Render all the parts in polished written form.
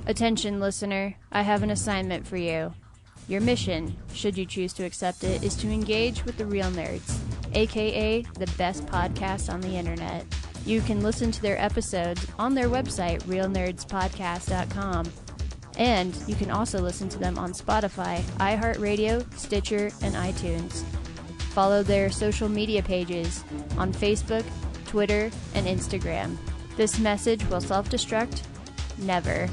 Attention, listener, I have an assignment for you. Your mission, should you choose to accept it, is to engage with the Real Nerds, aka the best podcast on the internet. You can listen to their episodes on their website, realnerdspodcast.com. And you can also listen to them on Spotify, iHeartRadio, Stitcher, and iTunes. Follow their social media pages on Facebook, Twitter, and Instagram. This message will self-destruct never.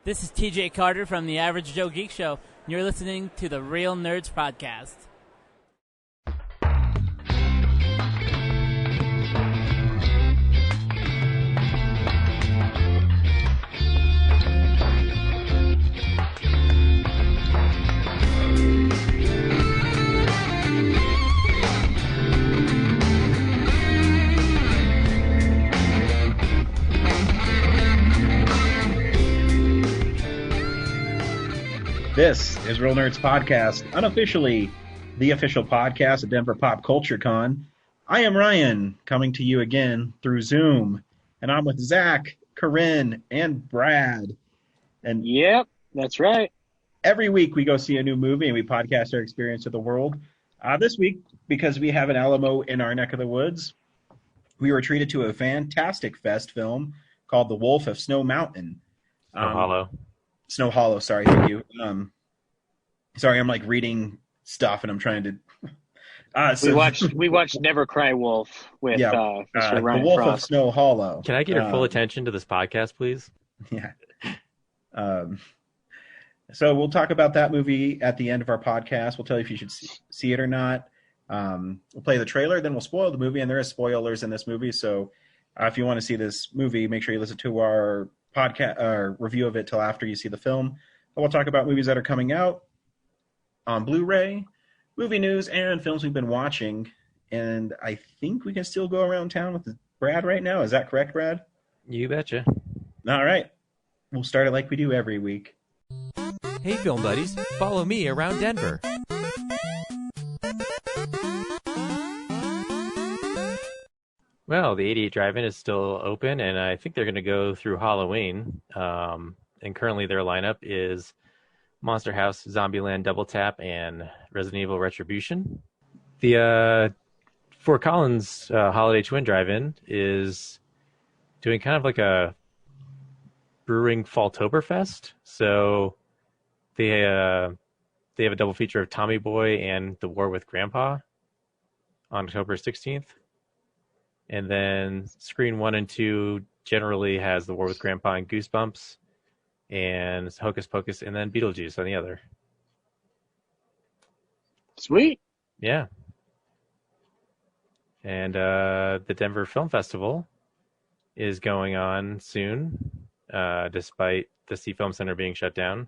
This is TJ Carter from the Average Joe Geek Show, and you're listening to the Real Nerds Podcast. This is Real Nerds Podcast, unofficially the official podcast of Denver Pop Culture Con. I am Ryan, coming to you again through Zoom, and I'm with Zach, Corinne, and Brad. And yep, that's right. Every week we go see a new movie and we podcast our experience of the world. This week, because we have an Alamo in our neck of the woods, we were treated to a fantastic fest film called The Wolf of Snow Mountain. Snow Hollow, sorry, thank you. Sorry, I'm like reading stuff and I'm trying to. We watched Never Cry Wolf with Mr. Ryan The Wolf Frost. of Snow Hollow. Can I get your full attention to this podcast, please? Yeah. So we'll talk about that movie at the end of our podcast. We'll tell you if you should see it or not. We'll play the trailer, then we'll spoil the movie, and there are spoilers in this movie. So if you want to see this movie, make sure you listen to our podcast or review of it till after you see the film. But we'll talk about movies that are coming out on Blu-ray, movie news, and films we've been watching. And I think we can still go around town with Brad right now. Is that correct, Brad? You betcha. All right. We'll start it like we do every week. Hey, film buddies, follow me around Denver. Well, the 88 Drive-In is still open, and I think they're going to go through Halloween. And currently their lineup is Monster House, Zombieland Double Tap, and Resident Evil Retribution. The Fort Collins Holiday Twin Drive-In is doing kind of like a brewing Falltoberfest. So they have a double feature of Tommy Boy and The War with Grandpa on October 16th. And then Screen 1 and 2 generally has The War with Grandpa and Goosebumps, and Hocus Pocus, and then Beetlejuice on the other. Sweet. Yeah. And the Denver Film Festival is going on soon, despite the C Film Center being shut down.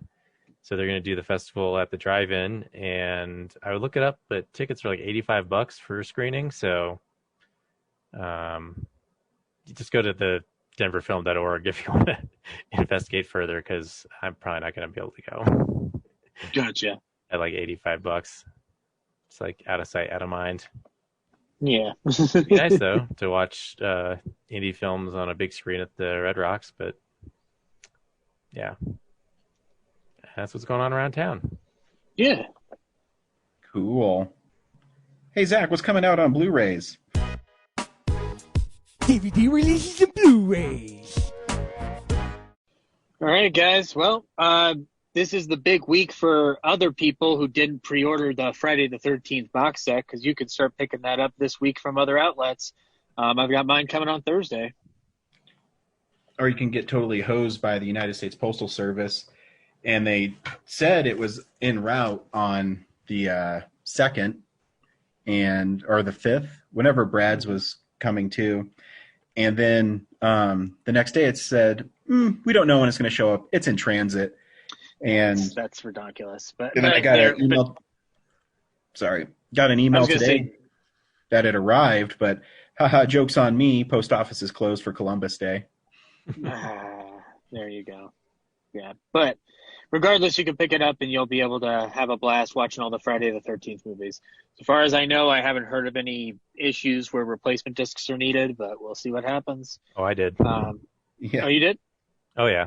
So they're going to do the festival at the drive-in, and I would look it up, but tickets are like $85 for screening, so you just go to the denverfilm.org if you want to investigate further, because I'm probably not going to be able to go. Gotcha. At like $85. It's like out of sight, out of mind. Yeah. It'd be nice, though, to watch indie films on a big screen at the Red Rocks, but yeah. That's what's going on around town. Yeah. Cool. Hey, Zach, what's coming out on Blu-rays? DVD releases and Blu-rays. All right, guys. Well, this is the big week for other people who didn't pre-order the Friday the 13th box set, because you can start picking that up this week from other outlets. I've got mine coming on Thursday. Or you can get totally hosed by the United States Postal Service. And they said it was en route on the 2nd or the 5th, whenever Brad's was coming to. And then the next day it said, we don't know when it's going to show up. It's in transit. And that's ridiculous. But then I got an email. Got an email today that it arrived, but haha, joke's on me. Post office is closed for Columbus Day. There you go. Yeah, but regardless, you can pick it up and you'll be able to have a blast watching all the Friday the 13th movies. So far as I know, I haven't heard of any issues where replacement discs are needed, but we'll see what happens. Oh, I did. Yeah. Oh, you did? Oh, yeah.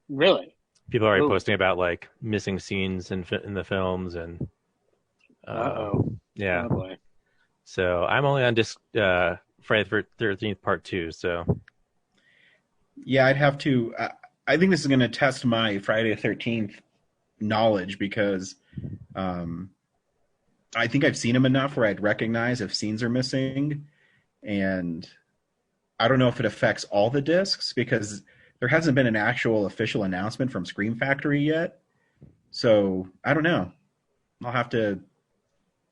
Really? People are already Ooh. posting about like missing scenes in the films and yeah. Oh boy. So I'm only on disc Friday the 13th Part 2. So Yeah, I'd have to. I think this is going to test my Friday the 13th knowledge because I think I've seen them enough where I'd recognize if scenes are missing, and I don't know if it affects all the discs because there hasn't been an actual official announcement from Scream Factory yet. So I don't know. I'll have to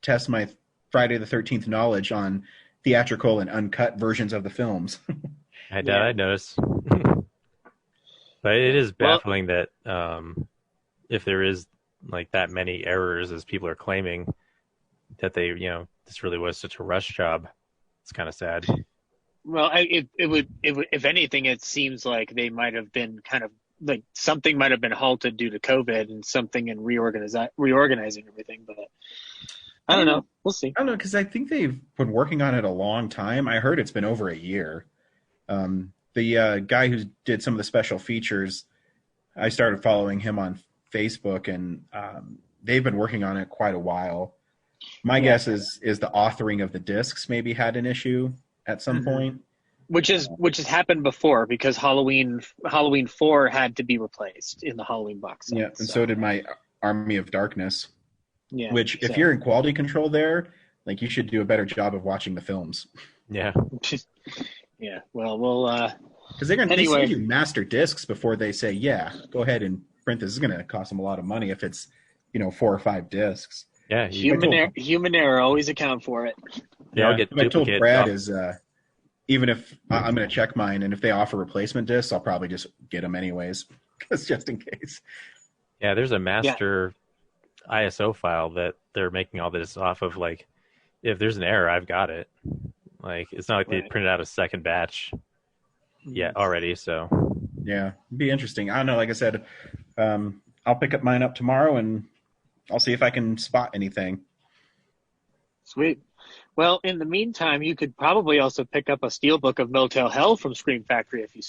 test my Friday the 13th knowledge on theatrical and uncut versions of the films. I noticed. But it is baffling that if there is like that many errors as people are claiming, that they, this really was such a rush job. It's kind of sad. Well, it would, if anything, it seems like they might have been kind of like something might have been halted due to COVID and something in reorganizing everything. But I don't know. We'll see. I don't know, because I think they've been working on it a long time. I heard it's been over a year. The guy who did some of the special features, I started following him on Facebook, and they've been working on it quite a while. My guess is the authoring of the discs maybe had an issue at some point. Which has happened before because Halloween 4 had to be replaced in the Halloween box set. Yeah, and so did my Army of Darkness. Yeah. Which, if you're in quality control there, like you should do a better job of watching the films. Yeah. Yeah. Well, we'll. Because they're going to anyway. do master discs before they say, yeah, go ahead and print this. This is going to cost them a lot of money if it's, 4 or 5 discs. Yeah. Human error always account for it. Yeah. I'll get what I told Brad is even if I'm going to check mine, and if they offer replacement discs, I'll probably just get them anyways, just in case. Yeah, there's a master ISO file that they're making all this off of. Like, if there's an error, I've got it. Like, it's not like they printed out a second batch yet already. So yeah, it'd be interesting. I don't know. Like I said, I'll pick up mine up tomorrow, and I'll see if I can spot anything. Sweet. Well, in the meantime, you could probably also pick up a steelbook of Motel Hell from Scream Factory if you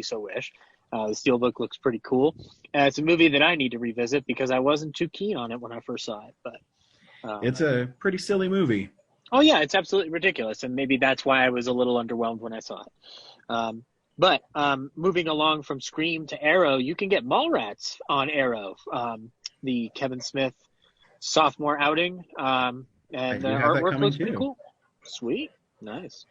so wish. The steelbook looks pretty cool. It's a movie that I need to revisit because I wasn't too keen on it when I first saw it. But it's a pretty silly movie. Oh yeah, it's absolutely ridiculous, and maybe that's why I was a little underwhelmed when I saw it. But moving along from Scream to Arrow, you can get Mallrats on Arrow, the Kevin Smith sophomore outing. And the artwork looks pretty cool. Sweet. Nice.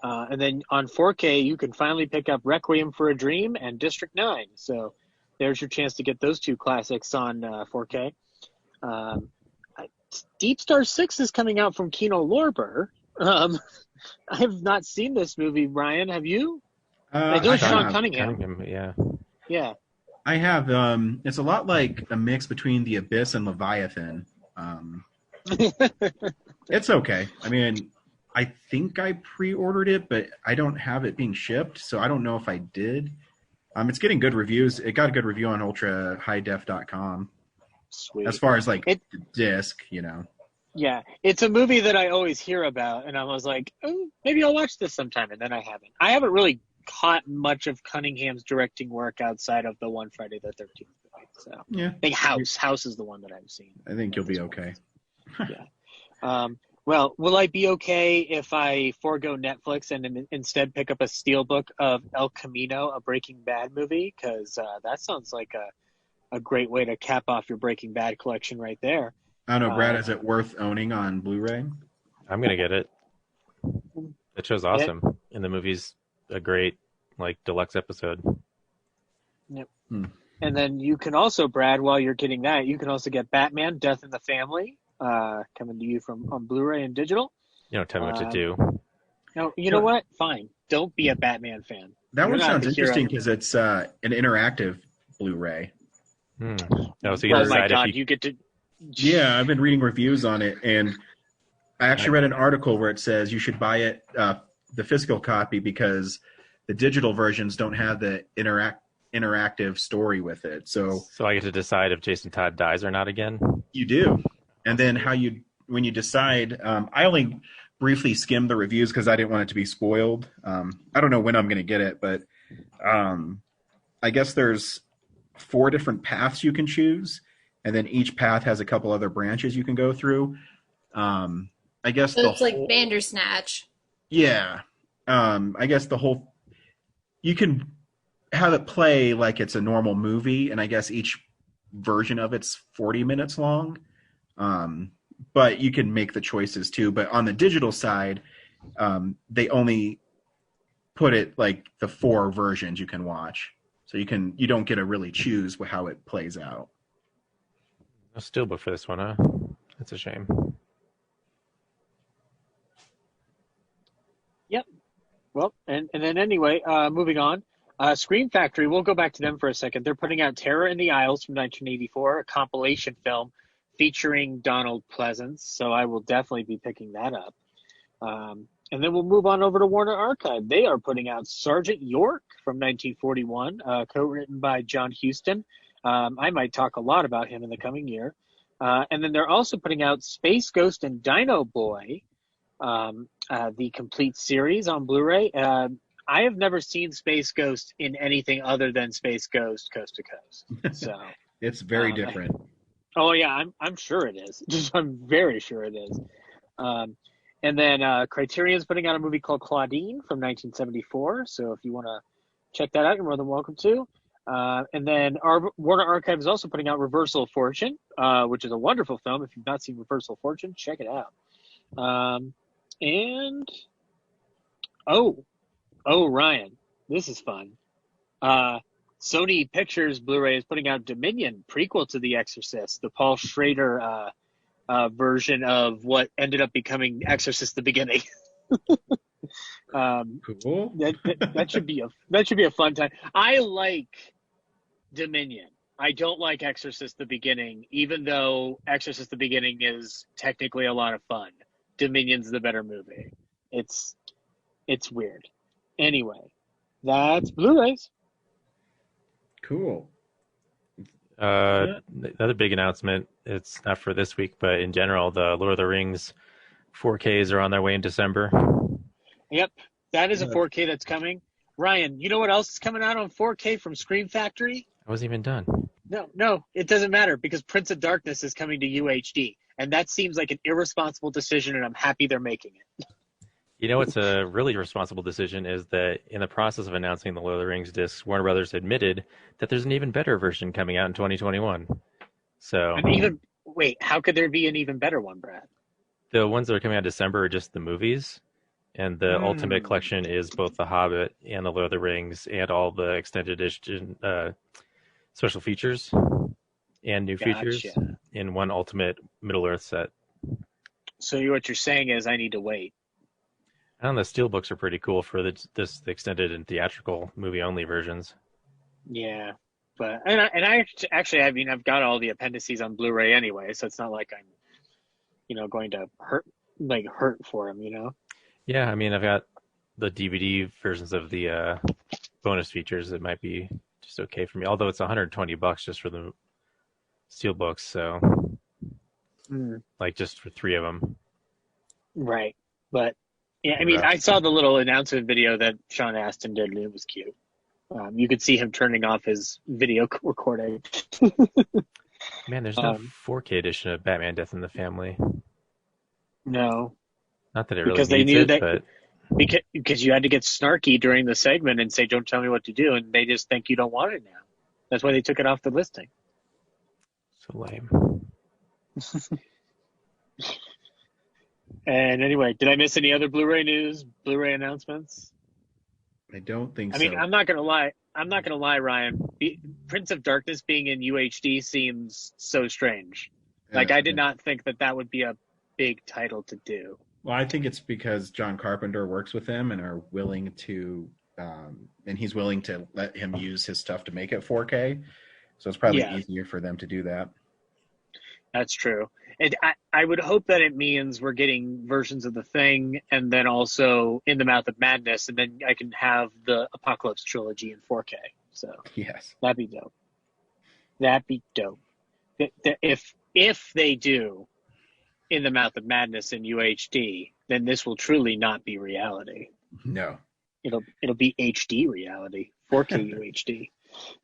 And then on 4K, you can finally pick up Requiem for a Dream and District 9. So there's your chance to get those two classics on 4K. Deep Star 6 is coming out from Kino Lorber. I have not seen this movie, Ryan. Have you? I do Sean Cunningham. Yeah. I have. It's a lot like a mix between The Abyss and Leviathan. It's okay. I mean, I think I pre-ordered it, but I don't have it being shipped, so I don't know if I did. It's getting good reviews. It got a good review on ultrahighDef.com. Sweet. As far as like the disc, Yeah, it's a movie that I always hear about, and I was like, oh, maybe I'll watch this sometime, and then I haven't. I haven't really caught much of Cunningham's directing work outside of the one Friday the 13th movie. So yeah, I think House is the one that I've seen. I think you'll be okay. Yeah. Well, will I be okay if I forego Netflix and instead pick up a steelbook of El Camino, a Breaking Bad movie? Because that sounds like a great way to cap off your Breaking Bad collection right there. I don't know, Brad, is it worth owning on Blu-ray? I'm going to get it. That show's awesome. And the movie's a great, deluxe episode. Yep. And then you can also, Brad, while you're getting that, you can also get Batman, Death in the Family, coming to you on Blu-ray and digital. You don't tell me what to do. No, you know what? Fine. Don't be a Batman fan. That one sounds interesting because it's an interactive Blu-ray. No, so oh my God, you get to... Yeah, I've been reading reviews on it, and I actually read an article where it says you should buy it, the physical copy, because the digital versions don't have the interactive story with it. So I get to decide if Jason Todd dies or not again. you do. And then when you decide, I only briefly skimmed the reviews because I didn't want it to be spoiled. I don't know when I'm going to get it, but I guess there's 4 different paths you can choose, and then each path has a couple other branches you can go through. I guess So it's like Bandersnatch. Yeah. I guess you can have it play like it's a normal movie, and I guess each version of it's 40 minutes long. But you can make the choices too. But on the digital side, they only put it like the 4 versions you can watch. So you don't get to really choose how it plays out. No steelbook for this one, huh? That's a shame. Yep. Well, and then anyway, moving on. Scream Factory, we'll go back to them for a second. They're putting out Terror in the Isles from 1984, a compilation film featuring Donald Pleasance. So I will definitely be picking that up. And then we'll move on over to Warner Archive. They are putting out Sergeant York from 1941, co-written by John Huston. I might talk a lot about him in the coming year. And then they're also putting out Space Ghost and Dino Boy, the complete series on Blu-ray. I have never seen Space Ghost in anything other than Space Ghost Coast to Coast. So it's very different. Oh yeah, I'm sure it is. I'm very sure it is. And then Criterion's putting out a movie called Claudine from 1974. So if you want to check that out, you're more than welcome to. And then our Warner Archive is also putting out Reversal of Fortune, which is a wonderful film. If you've not seen Reversal of Fortune, check it out. And Ryan, this is fun. Sony Pictures Blu-ray is putting out Dominion, prequel to The Exorcist, the Paul Schrader version of what ended up becoming Exorcist: The Beginning. Cool. That should be a fun time. I like Dominion. I don't like Exorcist: The Beginning, even though Exorcist: The Beginning is technically a lot of fun. Dominion's the better movie. It's weird. Anyway, that's Blu-rays. Cool. The other big announcement, it's not for this week, but in general, the Lord of the Rings 4Ks are on their way in December. Yep, that is a 4K that's coming. Ryan, you know what else is coming out on 4K from Scream Factory? I wasn't even done. No, it doesn't matter because Prince of Darkness is coming to UHD, and that seems like an irresponsible decision, and I'm happy they're making it. You know what's a really responsible decision is that in the process of announcing the Lord of the Rings discs, Warner Brothers admitted that there's an even better version coming out in 2021. So, how could there be an even better one, Brad? The ones that are coming out in December are just the movies, and the Ultimate Collection is both The Hobbit and the Lord of the Rings and all the extended edition special features and new features in one Ultimate Middle-earth set. So what you're saying is I need to wait. I don't know, the steelbooks are pretty cool for the extended and theatrical movie-only versions. Yeah, but I've got all the appendices on Blu-ray anyway, so it's not like I'm, going to hurt for them, Yeah, I mean, I've got the DVD versions of the bonus features. It might be just okay for me, although it's $120 just for the steelbooks, so just for 3 of them. Right, but. Yeah, I mean, I saw the little announcement video that Sean Astin did, and it was cute. You could see him turning off his video recording. Man, there's no 4K edition of Batman: Death in the Family. No. Not that it really because they knew but... because you had to get snarky during the segment and say, "Don't tell me what to do," and they just think you don't want it now. That's why they took it off the listing. So lame. And anyway, did I miss any other Blu-ray news, Blu-ray announcements? I don't think so. I mean, I'm not gonna lie, Ryan. Prince of Darkness being in UHD seems so strange. I did not think that would be a big title to do. Well, I think it's because John Carpenter works with him and are willing to, and he's willing to let him use his stuff to make it 4K. So it's probably easier for them to do that. That's true. And I would hope that it means we're getting versions of The Thing and then also In the Mouth of Madness, and then I can have the Apocalypse trilogy in 4K. So Yes. that'd be dope. That'd be dope. If they do In the Mouth of Madness in UHD, then this will truly not be reality. No. It'll be HD reality, 4K UHD.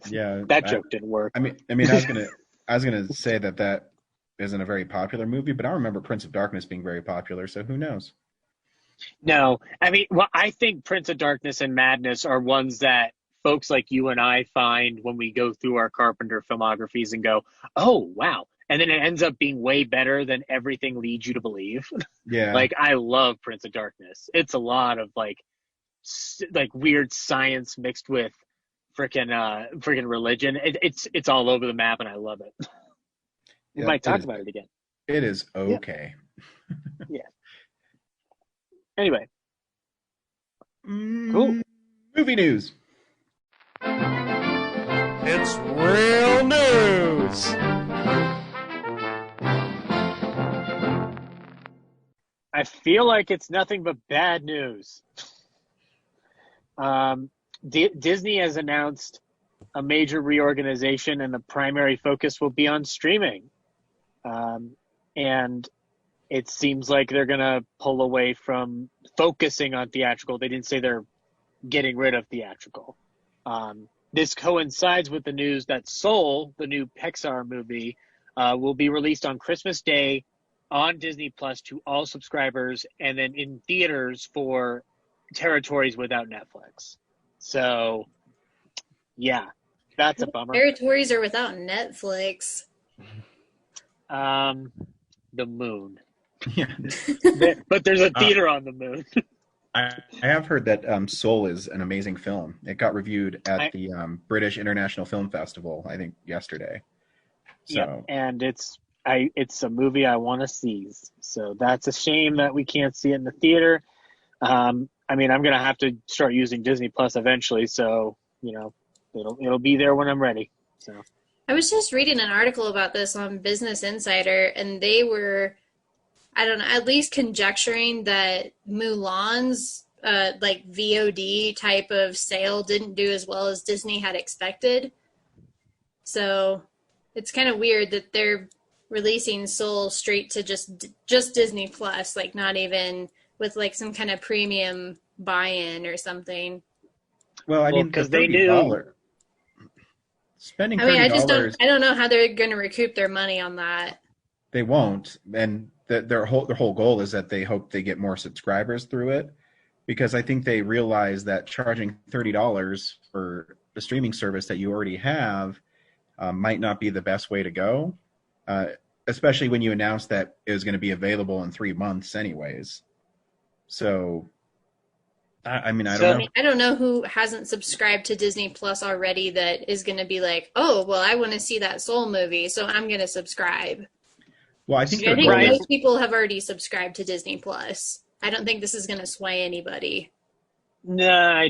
Yeah. That joke didn't work. I mean, I was gonna say that isn't a very popular movie, but I remember Prince of Darkness being very popular. So who knows? No, I mean, well, I think Prince of Darkness and Madness are ones that folks like you and I find when we go through our Carpenter filmographies and go, oh, wow. And then it ends up being way better than everything leads you to believe. Yeah. Like, I love Prince of Darkness. It's a lot of like weird science mixed with freaking religion. It's all over the map, and I love it. We might talk about it again. It is okay. Yeah. Anyway. Cool. Movie news. It's real news. I feel like it's nothing but bad news. Disney has announced a major reorganization, and the primary focus will be on streaming. And it seems like they're going to pull away from focusing on theatrical. They didn't say they're getting rid of theatrical. This coincides with the news that Soul, the new Pixar movie, will be released on Christmas Day on Disney Plus to all subscribers, and then in theaters for territories without Netflix. So, yeah, that's a bummer. Territories are without Netflix. The moon. Yeah. But there's a theater on the moon. I have heard that Soul is an amazing film. It got reviewed at the British International Film Festival, I think, yesterday. So. Yeah, and it's a movie I want to see. So that's a shame that we can't see it in the theater. I mean, I'm gonna have to start using Disney Plus eventually, so it'll be there when I'm ready. So I was just reading an article about this on Business Insider, and they were, I don't know, at least conjecturing that Mulan's like VOD type of sale didn't do as well as Disney had expected. So it's kind of weird that they're releasing Soul straight to just Disney Plus, like not even with like some kind of premium buy-in or something. Well, I mean, because they knew. Spending $30. I don't know how they're going to recoup their money on that. They won't, and their whole goal is that they hope they get more subscribers through it, because I think they realize that charging $30 for the streaming service that you already have might not be the best way to go, especially when you announce that it was going to be available in 3 months anyways. So, I don't know who hasn't subscribed to Disney Plus already that is going to be like, oh, well, I want to see that Soul movie, so I'm going to subscribe. Well, I think most people have already subscribed to Disney Plus. I don't think this is going to sway anybody. No, I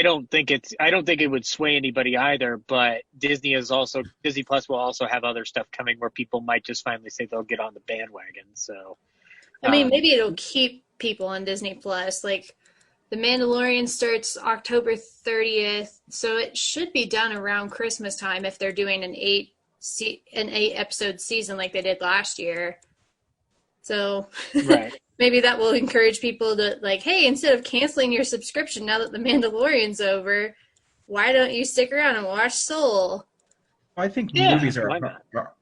don't think it would sway anybody either, but Disney Plus will also have other stuff coming where people might just finally say they'll get on the bandwagon. So I mean, maybe it'll keep people on Disney Plus. Like The Mandalorian starts October 30th, so it should be done around Christmas time if they're doing an 8 episode season like they did last year. So right. Maybe that will encourage people to, like, hey, instead of canceling your subscription now that The Mandalorian's over, why don't you stick around and watch Soul? I think movies are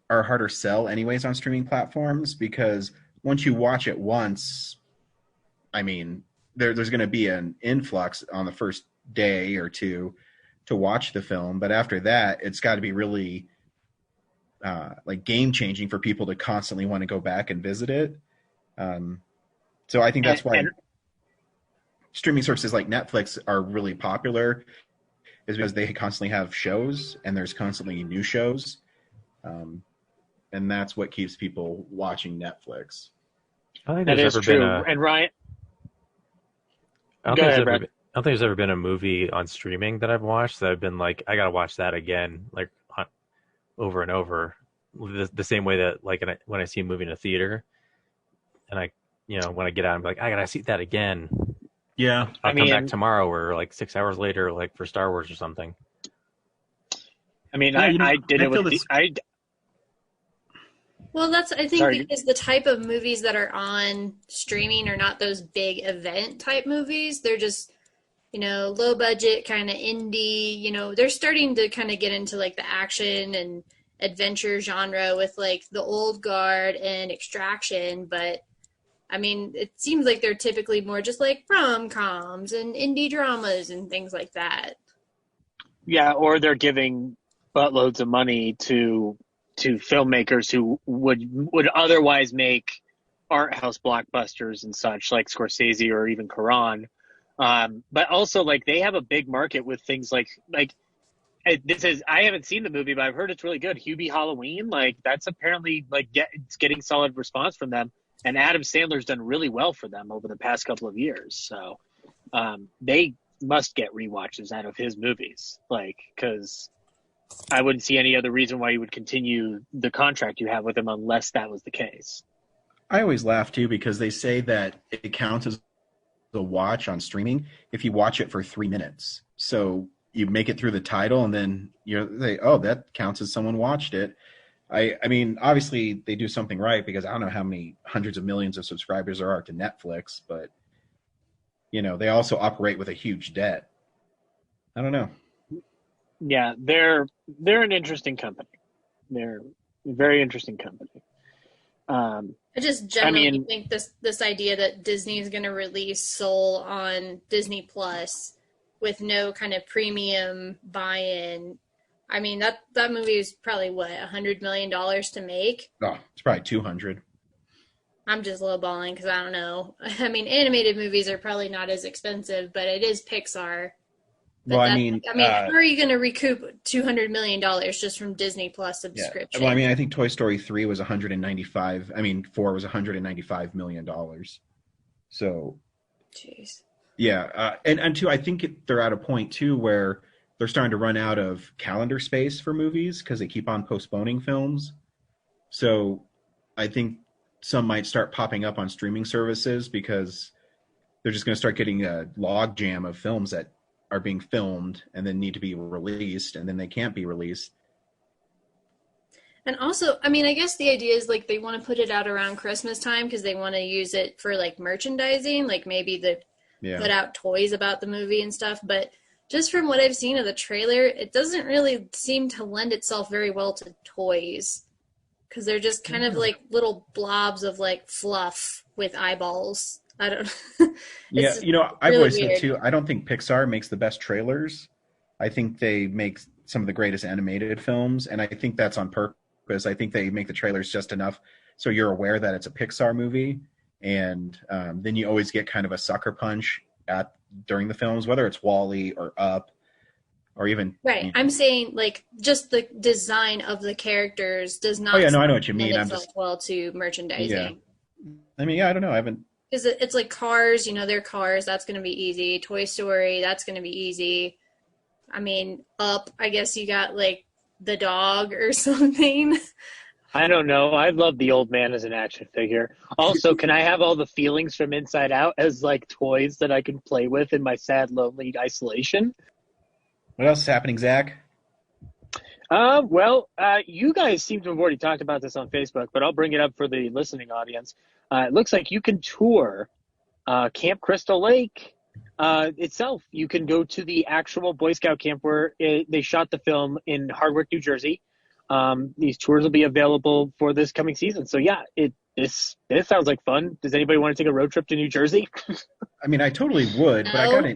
a harder sell anyways on streaming platforms, because once you watch it once, I mean, there's going to be an influx on the first day or two to watch the film. But after that, it's got to be really like game-changing for people to constantly want to go back and visit it. So I think that's why streaming services like Netflix are really popular, is because they constantly have shows and there's constantly new shows. And that's what keeps people watching Netflix. I think that is true. And Ryan, I don't think there's ever been a movie on streaming that I've watched that I've been like, I got to watch that again, like over and over. The same way that, like, when I see a movie in a theater, and when I get out, I'm like, I gotta see that again. Yeah, I'll come back tomorrow or like 6 hours later, like for Star Wars or something. I mean, Yeah, I did it feel with this. Well, that's, I think, Sorry. because the type of movies that are on streaming are not those big event type movies. They're just, low budget, kind of indie. They're starting to kind of get into like the action and adventure genre with like the Old Guard and Extraction. But I mean, it seems like they're typically more just like rom-coms and indie dramas and things like that. Yeah, or they're giving buttloads of money to filmmakers who would otherwise make art house blockbusters and such, like Scorsese or even Cuarón. But also, like, they have a big market with things like I haven't seen the movie, but I've heard it's really good. Hubie Halloween, like, that's apparently like it's getting solid response from them, and Adam Sandler's done really well for them over the past couple of years. So they must get rewatches out of his movies, like, because I wouldn't see any other reason why you would continue the contract you have with him unless that was the case. I always laugh too because they say that it counts as a watch on streaming if you watch it for 3 minutes. So you make it through the title and then that counts as someone watched it. I mean, obviously they do something right because I don't know how many hundreds of millions of subscribers there are to Netflix, but they also operate with a huge debt. I don't know. Yeah, they're an interesting company. They're a very interesting company. I just generally think this idea that Disney is going to release Soul on Disney Plus with no kind of premium buy-in. I mean, that movie is probably $100 million to make. Oh, it's probably 200. I'm just lowballing because I don't know. I mean, animated movies are probably not as expensive, but it is Pixar. But Well, how are you going to recoup $200 million just from Disney Plus subscription? Yeah. Well, I mean, I think Toy Story 3 was 195. I mean, 4 was $195 million. So, jeez. Yeah, and two, I think they're at a point too where they're starting to run out of calendar space for movies because they keep on postponing films. So, I think some might start popping up on streaming services because they're just going to start getting a log jam of films that are being filmed and then need to be released, and then they can't be released. And also, I mean, I guess the idea is like they want to put it out around Christmas time because they want to use it for like merchandising, like maybe put out toys about the movie and stuff. But just from what I've seen of the trailer, it doesn't really seem to lend itself very well to toys because they're just kind of like little blobs of like fluff with eyeballs. I don't Yeah, I've really always weird. said too, I don't think Pixar makes the best trailers. I think they make some of the greatest animated films, and I think that's on purpose. I think they make the trailers just enough so you're aware that it's a Pixar movie, and then you always get kind of a sucker punch during the films, whether it's WALL-E or Up or even... Right. I'm saying like just the design of the characters does not I know what you mean. lend I'm itself just... well to merchandising. Yeah. I mean, I don't know. I haven't... Because it's like Cars, they're Cars. That's going to be easy. Toy Story, that's going to be easy. I mean, Up, I guess you got like the dog or something. I don't know. I love the old man as an action figure. Also, can I have all the feelings from Inside Out as like toys that I can play with in my sad, lonely isolation? What else is happening, Zach? You guys seem to have already talked about this on Facebook, but I'll bring it up for the listening audience. It looks like you can tour Camp Crystal Lake itself. You can go to the actual Boy Scout camp where they shot the film in Hardwick, New Jersey. These tours will be available for this coming season. So yeah, this sounds like fun. Does anybody want to take a road trip to New Jersey? I mean, I totally would, but No.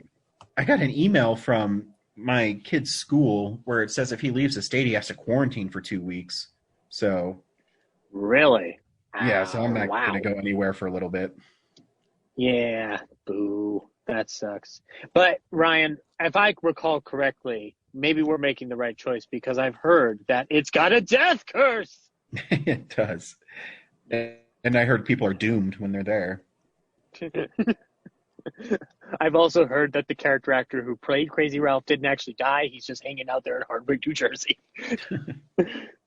I got an email from my kid's school where it says if he leaves the state, he has to quarantine for 2 weeks. So Really? yeah, so I'm not Wow. going to go anywhere for a little bit. Yeah, boo. That sucks. But Ryan, if I recall correctly, maybe we're making the right choice because I've heard that it's got a death curse. It does. And I heard people are doomed when they're there. I've also heard that the character actor who played Crazy Ralph didn't actually die. He's just hanging out there in Hardwick, New Jersey.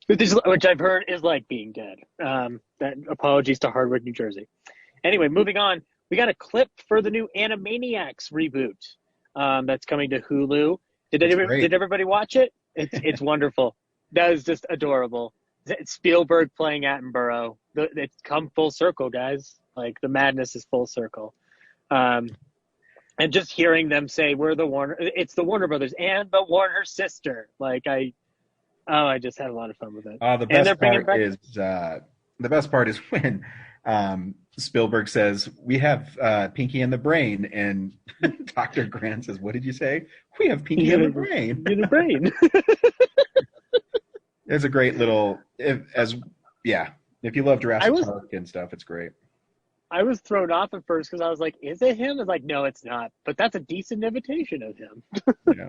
Which I've heard is like being dead. Apologies to Hardwick, New Jersey. Anyway, moving on. We got a clip for the new Animaniacs reboot that's coming to Hulu. Did everybody watch it? It's wonderful. That is just adorable. Spielberg playing Attenborough. It's come full circle, guys. Like, the madness is full circle. And just hearing them say, it's the Warner Brothers and the Warner sister. Like, I just had a lot of fun with it. The best part is when Spielberg says, "We have Pinky in the brain," and Dr. Grant says, "What did you say?" "We have Pinky in the brain." In the brain. It's a great little, if you love Jurassic Park and stuff, it's great. I was thrown off at first because I was like, "Is it him?" I was like, "No, it's not." But that's a decent imitation of him. Yeah.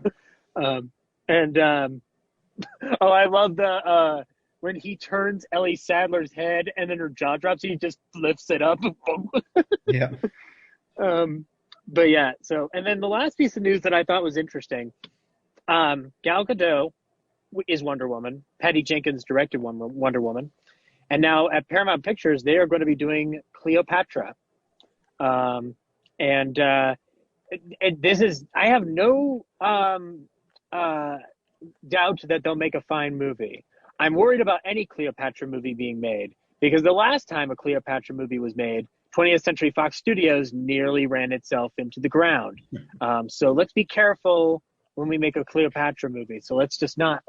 I love the when he turns Ellie Sadler's head and then her jaw drops, he just lifts it up. Yeah. But yeah, and then the last piece of news that I thought was interesting, Gal Gadot is Wonder Woman. Patty Jenkins directed Wonder Woman. And now at Paramount Pictures, they are going to be doing Cleopatra. I have no doubt that they'll make a fine movie. I'm worried about any Cleopatra movie being made because the last time a Cleopatra movie was made, 20th Century Fox Studios nearly ran itself into the ground. So let's be careful when we make a Cleopatra movie. So let's not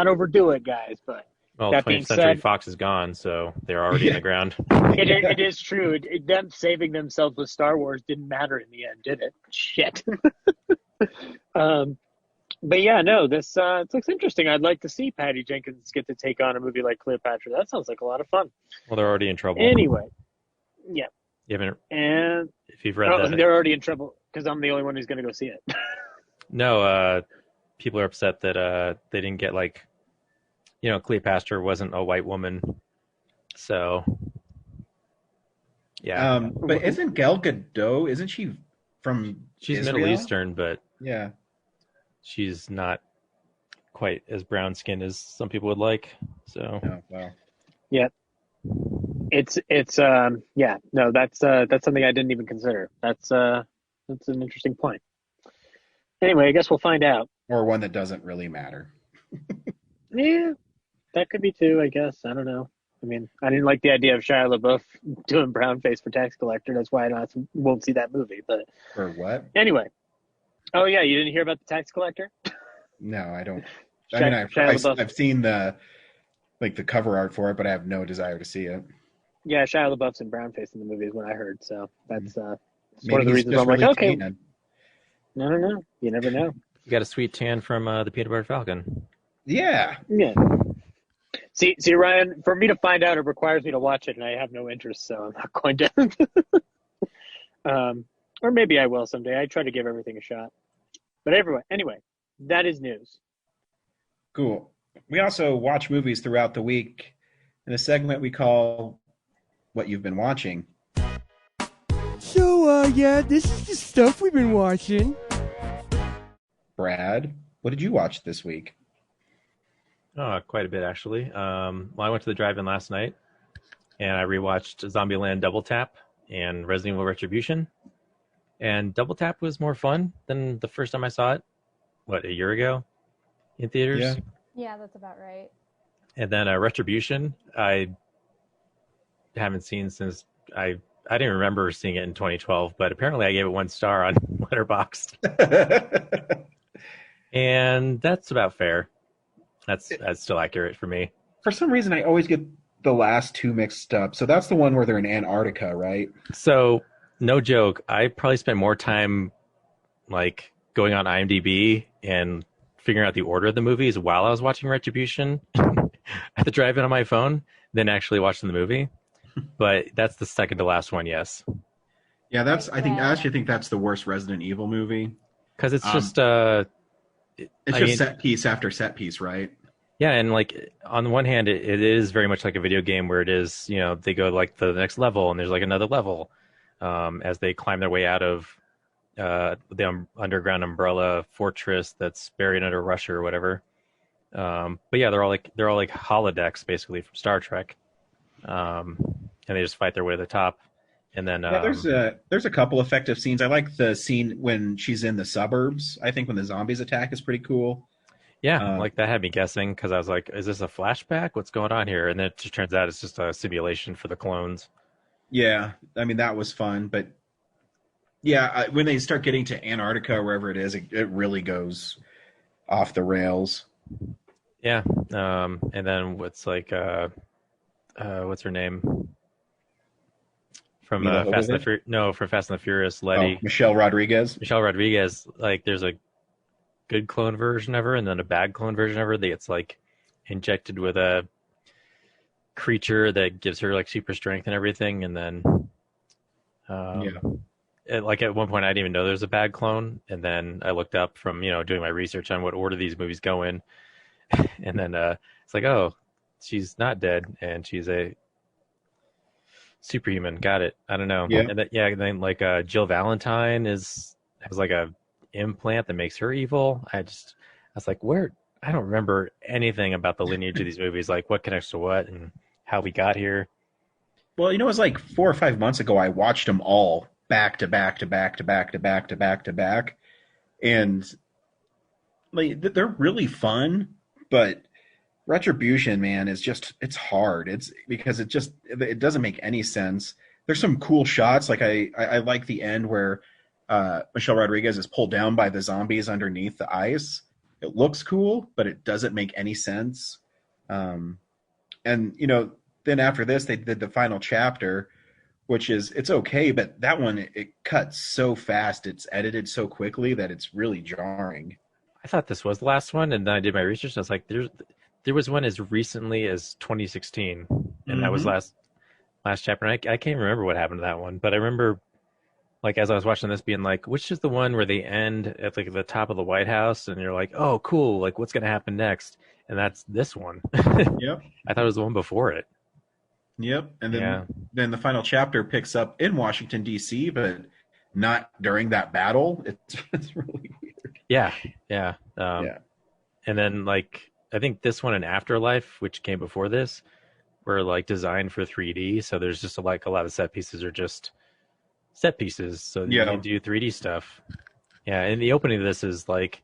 overdo it, guys. But well, that 20th Century Fox is gone, so they're already in the ground. It is true. Them saving themselves with Star Wars didn't matter in the end, did it? Shit. But yeah, no, this looks interesting. I'd like to see Patty Jenkins get to take on a movie like Cleopatra. That sounds like a lot of fun. Well, they're already in trouble. Anyway, yeah. You haven't, and if you've read that, they're already in trouble because I'm the only one who's going to go see it. No, people are upset that they didn't get Cleopatra wasn't a white woman, so yeah. But isn't Gal Gadot? Isn't she from? She's Israel? Middle Eastern, but yeah, she's not quite as brown skinned as some people would like. So yeah, it's that's something I didn't even consider. That's an interesting point. Anyway, I guess we'll find out. Or one that doesn't really matter. Yeah, that could be too, I guess. I don't know. I mean, I didn't like the idea of Shia LaBeouf doing brownface for Tax Collector. That's why I won't see that movie. But for what? Anyway. Oh, yeah, you didn't hear about the Tax Collector? No, I don't. I've seen the cover art for it, but I have no desire to see it. Yeah, Shia LaBeouf's in brownface in the movie is what I heard. So that's one Maybe of the reasons I'm really like, okay. tan. No. You never know. You got a sweet tan from the Peanut Butter Falcon. Yeah. See, Ryan, for me to find out, it requires me to watch it, and I have no interest, so I'm not going to. Or maybe I will someday. I try to give everything a shot. But anyway, that is news. Cool. We also watch movies throughout the week in a segment we call What You've Been Watching. So, this is the stuff we've been watching. Brad, what did you watch this week? Oh, quite a bit, actually. I went to the drive-in last night, and I rewatched Zombieland Double Tap and Resident Evil Retribution. And Double Tap was more fun than the first time I saw it, a year ago in theaters? Yeah, that's about right. And then Retribution, I haven't seen since I didn't remember seeing it in 2012, but apparently I gave it 1 star on Letterboxd. And that's about fair. That's still accurate for me. For some reason, I always get the last two mixed up. So that's the one where they're in Antarctica, right? So, no joke, I probably spent more time going on IMDb and figuring out the order of the movies while I was watching Retribution at the drive-in on my phone than actually watching the movie. But that's the second to last one, yes. Yeah, I actually think that's the worst Resident Evil movie. Because it's just set piece after set piece, right? Yeah, and on the one hand, it is very much like a video game where it is, they go to the next level and there's another level as they climb their way out of the underground umbrella fortress that's buried under Russia or whatever. But yeah, they're all like holodecks basically from Star Trek, and they just fight their way to the top. And then there's a couple effective scenes. I like the scene when she's in the suburbs. I think when the zombies attack is pretty cool. Yeah, like that had me guessing because I was like, is this a flashback? What's going on here? And then it just turns out it's just a simulation for the clones. Yeah, I mean that was fun, but yeah, when they start getting to Antarctica, wherever it is, it really goes off the rails. Yeah, and then what's like, what's her name from Mila Fast and Jovovich? from Fast and the Furious, Oh, Letty, Michelle Rodriguez. Michelle Rodriguez. Like, there's a good clone version of her, and then a bad clone version of her that gets like injected with a creature that gives her like super strength and everything, and then Yeah. like at one point I didn't even know there's a bad clone, and then I looked up from doing my research on what order these movies go in, and then it's like, oh, she's not dead and she's a superhuman. Got it. I don't know. Yeah. And and then like Jill Valentine has like a implant that makes her evil. I was like, where? I don't remember anything about the lineage of these movies, like what connects to what and how we got here. Well, it was like 4 or 5 months ago. I watched them all back to back to back to back to back to back to back, and like they're really fun. But Retribution, man, is it's hard. It's because it doesn't make any sense. There's some cool shots. Like I like the end where Michelle Rodriguez is pulled down by the zombies underneath the ice. It looks cool, but it doesn't make any sense. And then after this, they did the final chapter, which it's okay, but that one it cuts so fast. It's edited so quickly that it's really jarring. I thought this was the last one, and then I did my research. And I was like, there was one as recently as 2016, and that was last chapter. And I can't remember what happened to that one, but I remember, like, as I was watching this, being like, which is the one where they end at like the top of the White House, and you're like, oh, cool, like what's gonna happen next? And that's this one. Yep. I thought it was the one before it. Yep. And then the final chapter picks up in Washington D.C., but not during that battle. It's really weird. Yeah. Yeah. And then like I think this one and Afterlife, which came before this, were like designed for 3D. So there's just like a lot of set pieces are just set pieces, so you can do 3D stuff. Yeah, and the opening of this is like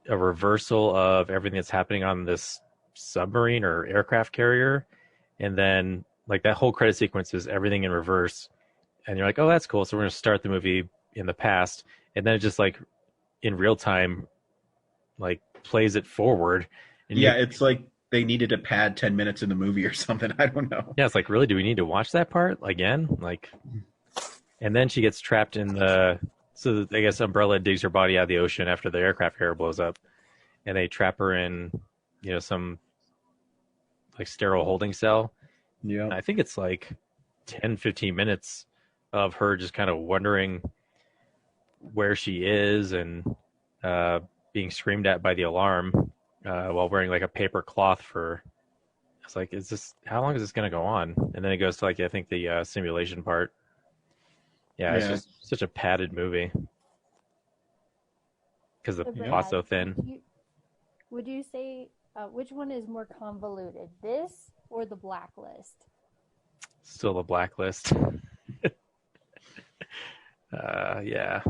a reversal of everything that's happening on this submarine or aircraft carrier, and then like that whole credit sequence is everything in reverse, and you're like, oh, that's cool. So we're gonna start the movie in the past, and then it just like in real time, like plays it forward. And it's like they needed to pad 10 minutes in the movie or something. I don't know. Yeah, it's like, really, do we need to watch that part again? Like, and then she gets trapped in so I guess Umbrella digs her body out of the ocean after the aircraft carrier blows up, and they trap her in, some like sterile holding cell. Yeah. And I think it's like 10, 15 minutes of her just kind of wondering where she is and being screamed at by the alarm while wearing like a paper cloth for. It's like, how long is this going to go on? And then it goes to like, I think the simulation part. Yeah, it's just such a padded movie because the plot's so thin. Would you say which one is more convoluted, this or the Blacklist? Still the Blacklist. Yeah.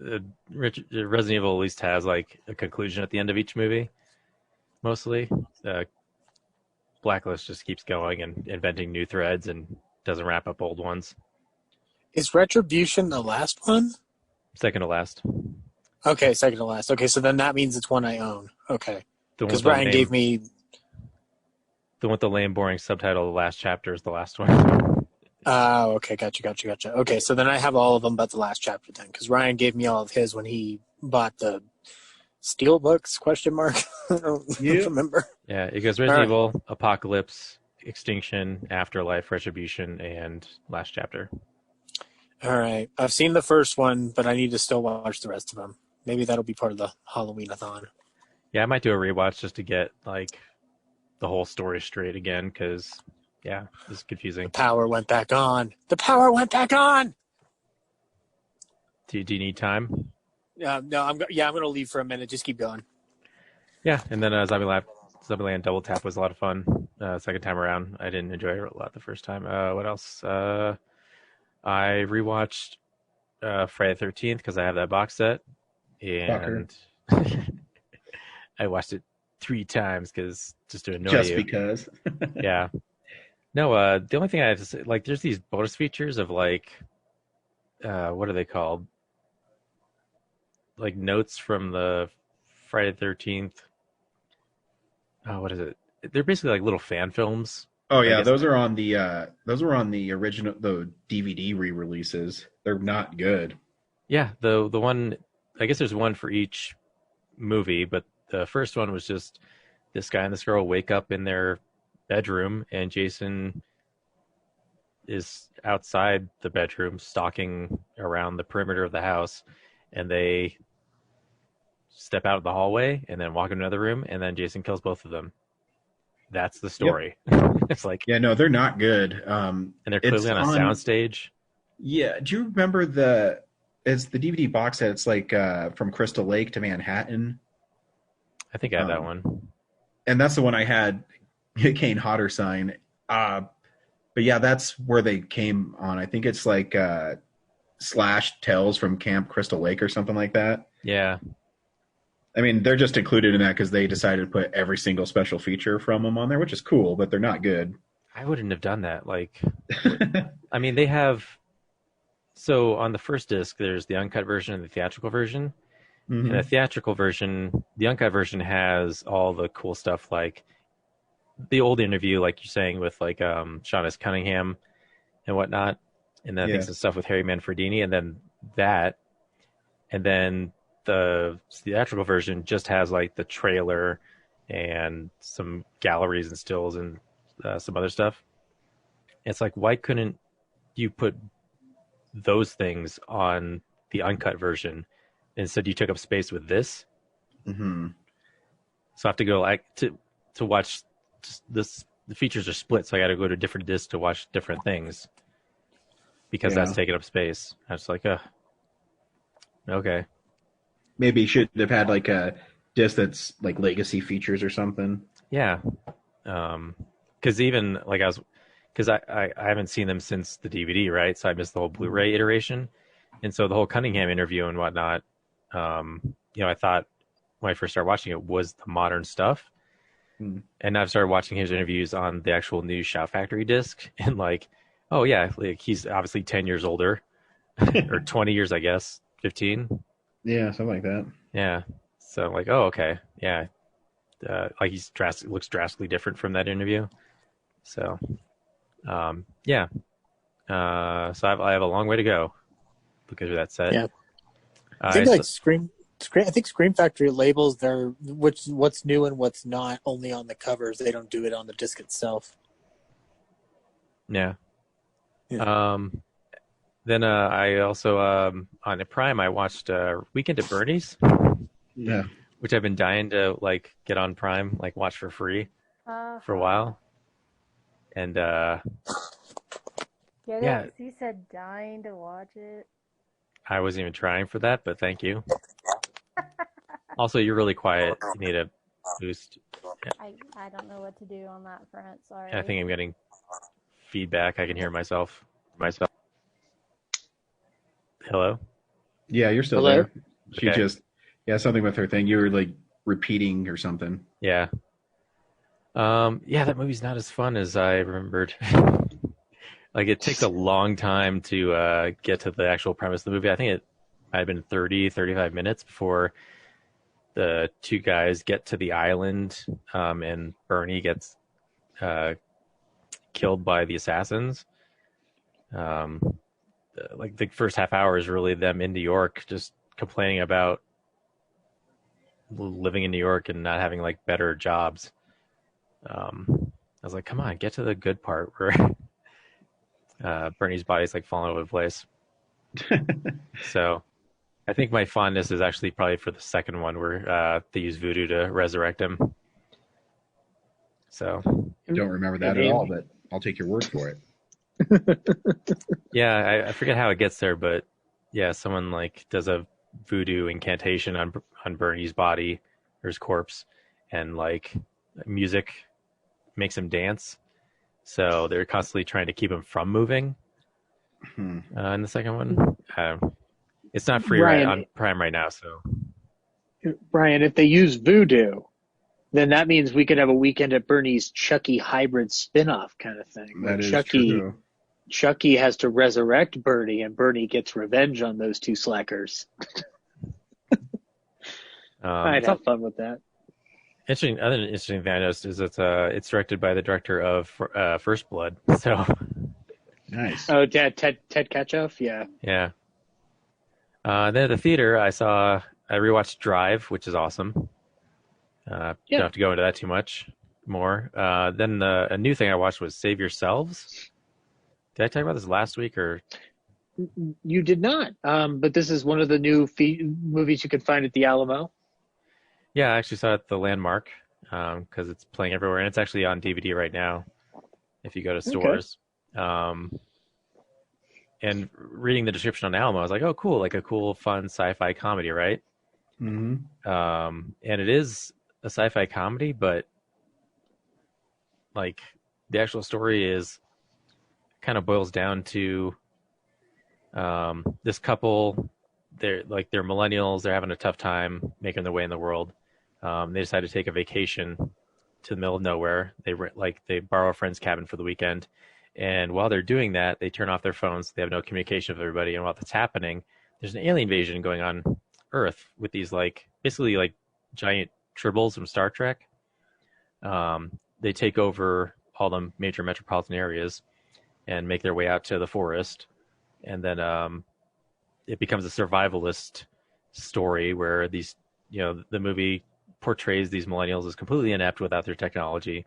Resident Evil at least has like a conclusion at the end of each movie, mostly. Blacklist just keeps going and inventing new threads and doesn't wrap up old ones. Is Retribution the last one? Second to last. Okay, second to last. Okay, so then that means it's one I own. Okay. Because Brian gave me... The one with the lame, boring subtitle, the last chapter is the last one. Oh, okay, gotcha. Okay, so then I have all of them but the last chapter then, because Ryan gave me all of his when he bought the Steel Books, question mark? I don't remember. Yeah, it goes Resident Evil, Apocalypse, Extinction, Afterlife, Retribution, and last chapter. All right. I've seen the first one, but I need to still watch the rest of them. Maybe that'll be part of the Halloween-a-thon. Yeah, I might do a rewatch just to get like the whole story straight again, because it's confusing. The power went back on. Do you need time? No, I'm going to leave for a minute. Just keep going. Yeah, and then Zombieland Double Tap was a lot of fun. Second time around, I didn't enjoy it a lot the first time. What else? I rewatched Friday the 13th because I have that box set, and I watched it 3 times because just to annoy Just you. because. Yeah. No, the only thing I have to say, like, there's these bonus features of like, what are they called? Like notes from the Friday the 13th. Oh, what is it? They're basically like little fan films. Oh I yeah, guess. those are on the original the DVD re-releases. They're not good. Yeah, the one, I guess there's one for each movie, but the first one was just this guy and this girl wake up in their bedroom, and Jason is outside the bedroom, stalking around the perimeter of the house, and they step out of the hallway and then walk into another room, and then Jason kills both of them. That's the story. It's like, Yeah, no, they're not good. and they're It's clearly on a soundstage. Yeah, do you remember it's the DVD box set? It's like from Crystal Lake to Manhattan, I think I have that one. and that's the one I had. Kane Hodder sign. But yeah, that's where they came on. I think it's like Slash Tells from Camp Crystal Lake or something like that. Yeah. I mean, they're just included in that because they decided to put every single special feature from them on there, which is cool, but they're not good. I wouldn't have done that. Like, I mean, they have. So on the first disc, there's the uncut version and the theatrical version. Mhm. And the theatrical version, the uncut version has all the cool stuff, like the old interview, like you're saying, with like Sean S. Cunningham and whatnot, and then I think some stuff with Harry Manfredini, and then that, and then the theatrical version just has like the trailer and some galleries and stills and some other stuff. It's like, why couldn't you put those things on the uncut version? Instead, you took up space with this. Mm-hmm. So I have to go like to watch this. The features are split, so I got to go to different discs to watch different things because that's taking up space. I was like, okay. Maybe you should have had like a disc that's like legacy features or something. Yeah. Because even like I haven't seen them since the DVD, right? So I missed the whole Blu-ray iteration, and so the whole Cunningham interview and whatnot. I thought when I first started watching it was the modern stuff. And I've started watching his interviews on the actual new Shout Factory disc, and like, oh yeah, like he's obviously 10 years older, or 20 years, I guess, 15. Yeah, something like that. Yeah. So like, oh okay, yeah, like he's looks drastically different from that interview. So, yeah. So I have a long way to go because of that set. Yeah. I think like Scream. I think Scream Factory labels what's new and what's not only on the covers. They don't do it on the disc itself. Yeah. Then I also on the Prime I watched Weekend at Bernie's. Yeah. Which I've been dying to like get on Prime, like watch for free for a while. And yeah, you said dying to watch it. I wasn't even trying for that, but thank you. Also, you're really quiet. You need a boost. Yeah. I don't know what to do on that front. Sorry. I think I'm getting feedback. I can hear myself. Hello? Yeah, you're still Hello? there. She Okay. just something with her thing. You were like repeating or something. Yeah. That movie's not as fun as I remembered. Like, it takes a long time to get to the actual premise of the movie. I think it might have been 35 minutes before the two guys get to the island, and Bernie gets killed by the assassins. Like, the first half hour is really them in New York just complaining about living in New York and not having, like, better jobs. I was like, come on, get to the good part where Bernie's body's like falling over the place. So I think my fondness is actually probably for the second one where they use voodoo to resurrect him. So Don't remember that at all, but I'll take your word for it. yeah, I forget how it gets there, but yeah, someone like does a voodoo incantation on Bernie's body or his corpse, and like music makes him dance. So they're constantly trying to keep him from moving. In the second one, it's not free Ryan, on Prime right now. So Brian, if they use voodoo, then that means we could have a Weekend at Bernie's Chucky hybrid spin-off kind of thing. That is true. Chucky has to resurrect Bernie, and Bernie gets revenge on those two slackers. I'd have fun with that. Other interesting thing I noticed is that it's directed by the director of First Blood. So nice. Oh, Ted Kachov, yeah. Yeah. Then at the theater, I rewatched Drive, which is awesome. Don't have to go into that too much more. Then a new thing I watched was Save Yourselves. Did I talk about this last week or? You did not. But this is one of the new movies you can find at the Alamo. Yeah, I actually saw it at the Landmark because it's playing everywhere, and it's actually on DVD right now if you go to stores. Okay. And reading the description on Alamo, I was like, oh, cool, like a cool, fun sci-fi comedy, right? Mm-hmm. And it is a sci-fi comedy, but like the actual story is kind of boils down to this couple. They're millennials. They're having a tough time making their way in the world. They decide to take a vacation to the middle of nowhere. They borrow a friend's cabin for the weekend. And while they're doing that, they turn off their phones. They have no communication with everybody. And while that's happening, there's an alien invasion going on Earth with these basically giant tribbles from Star Trek. They take over all the major metropolitan areas and make their way out to the forest. And then it becomes a survivalist story where the movie portrays these millennials as completely inept without their technology,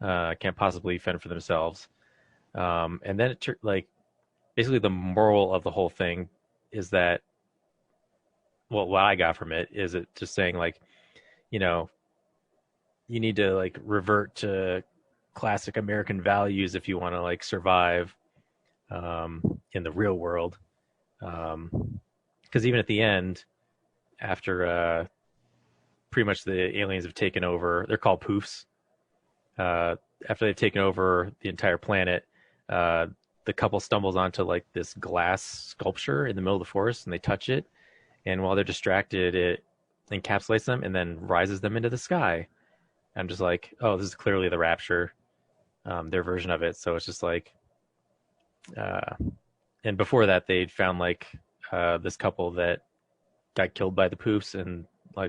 can't possibly fend for themselves. And then basically the moral of the whole thing is that, well, what I got from it is it just saying you need to revert to classic American values if you want to survive in the real world. Because even at the end, after pretty much the aliens have taken over, they're called poofs. After they've taken over the entire planet, the couple stumbles onto this glass sculpture in the middle of the forest, and they touch it. And while they're distracted, it encapsulates them and then rises them into the sky. I'm just like, oh, this is clearly the Rapture, their version of it. So it's just and before that, they'd found this couple that got killed by the poofs and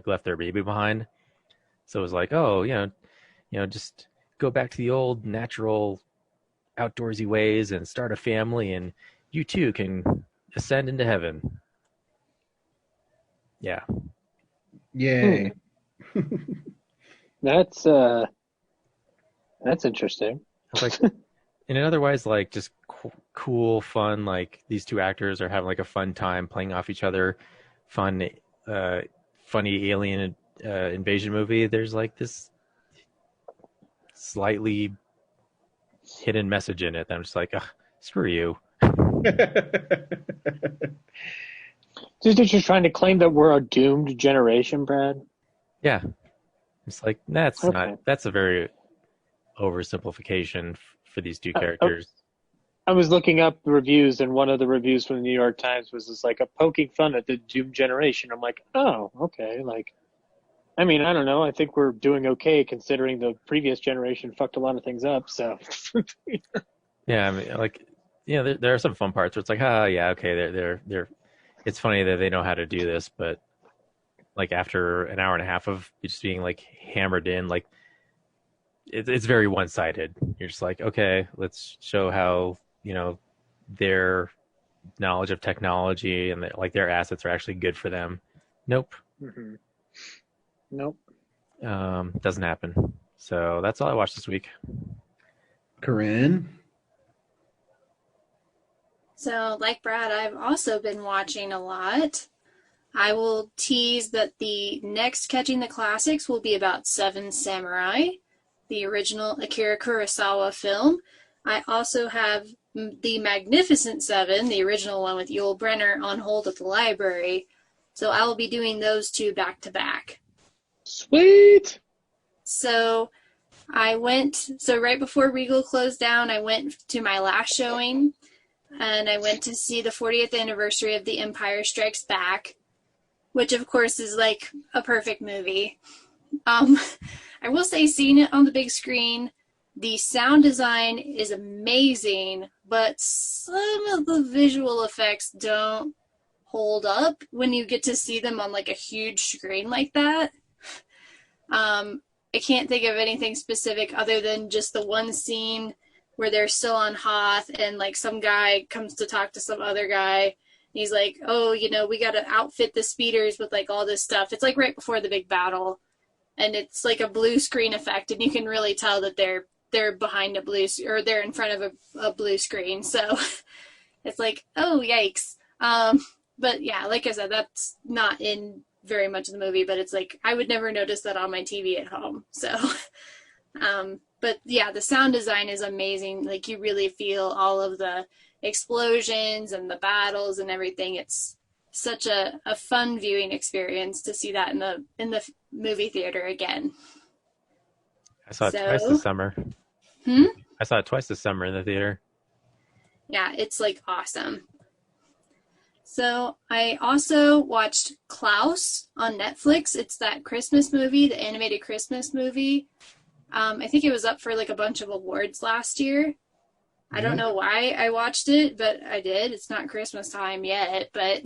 left their baby behind. So it was just go back to the old natural outdoorsy ways and start a family, and you too can ascend into heaven. Yeah. Yay. That's interesting. And otherwise, just cool, fun. These two actors are having a fun time playing off each other. Fun, funny alien invasion movie. There's this slightly hidden message in it that I'm just screw you. Just you're trying to claim that we're a doomed generation, Brad? Yeah. It's that's okay. That's a very oversimplification for these two characters. I was looking up reviews, and one of the reviews from the New York Times was just a poking fun at the doomed generation. I'm like, oh, okay. I mean, I don't know. I think we're doing okay considering the previous generation fucked a lot of things up. So. Yeah, I mean, there are some fun parts where it's yeah, okay, they're. It's funny that they know how to do this, but after an hour and a half of just being hammered in, it's very one-sided. You're just okay, let's show how their knowledge of technology and their assets are actually good for them. Nope. Mm-hmm. Nope. Doesn't happen. So that's all I watched this week. Corinne? So, like Brad, I've also been watching a lot. I will tease that the next Catching the Classics will be about Seven Samurai, the original Akira Kurosawa film. I also have The Magnificent Seven, the original one with Yul Brynner, on hold at the library. So I will be doing those two back to back. Sweet! So right before Regal closed down, I went to my last showing, and I went to see the 40th anniversary of The Empire Strikes Back. which of course is like a perfect movie. I will say, seeing it on the big screen, the sound design is amazing, but some of the visual effects don't hold up when you get to see them on like a huge screen like that. I can't think of anything specific other than just the one scene where they're still on Hoth and like some guy comes to talk to some other guy. He's like, oh, you know, we got to outfit the speeders with like all this stuff. It's like right before the big battle, and it's like a blue screen effect, and you can really tell that they're behind a blue, or they're in front of a blue screen. So it's like, oh, yikes. But yeah, like I said, that's not in very much of the movie, but it's like, I would never notice that on my TV at home. So, but yeah, the sound design is amazing. Like, you really feel all of the explosions and the battles and everything. It's such a fun viewing experience to see that in the movie theater again. I saw it twice this summer. I saw it twice this summer in the theater. Yeah, it's like awesome. So I also watched Klaus on Netflix. It's that Christmas movie, the animated Christmas movie. I think it was up for like a bunch of awards last year. I don't know why I watched it, but I did. It's not Christmas time yet, but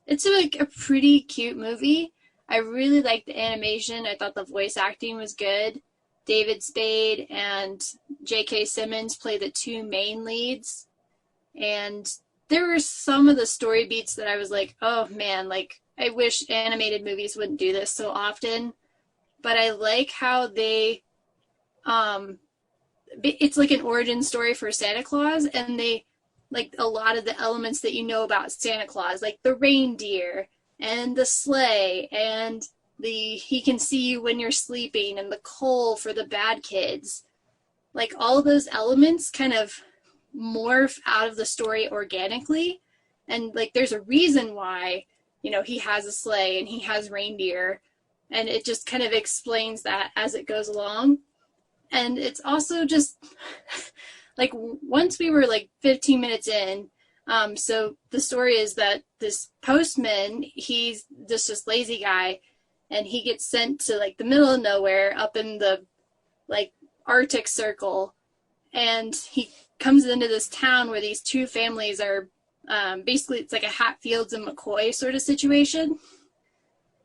it's like a pretty cute movie. I really liked the animation. I thought the voice acting was good. David Spade and J.K. Simmons play the two main leads. And there were some of the story beats that I was like, oh man, like I wish animated movies wouldn't do this so often. But I like how they, it's like an origin story for Santa Claus, and they, like a lot of the elements that you know about Santa Claus, like the reindeer and the sleigh and he can see you when you're sleeping and the coal for the bad kids. Like all of those elements kind of morph out of the story organically. And like there's a reason why, you know, he has a sleigh and he has reindeer. And it just kind of explains that as it goes along. And it's also just like once we were like 15 minutes in, so the story is that this postman, he's just this lazy guy, and he gets sent to like the middle of nowhere up in the like Arctic Circle. And he comes into this town where these two families are basically, it's like a Hatfields and McCoy sort of situation.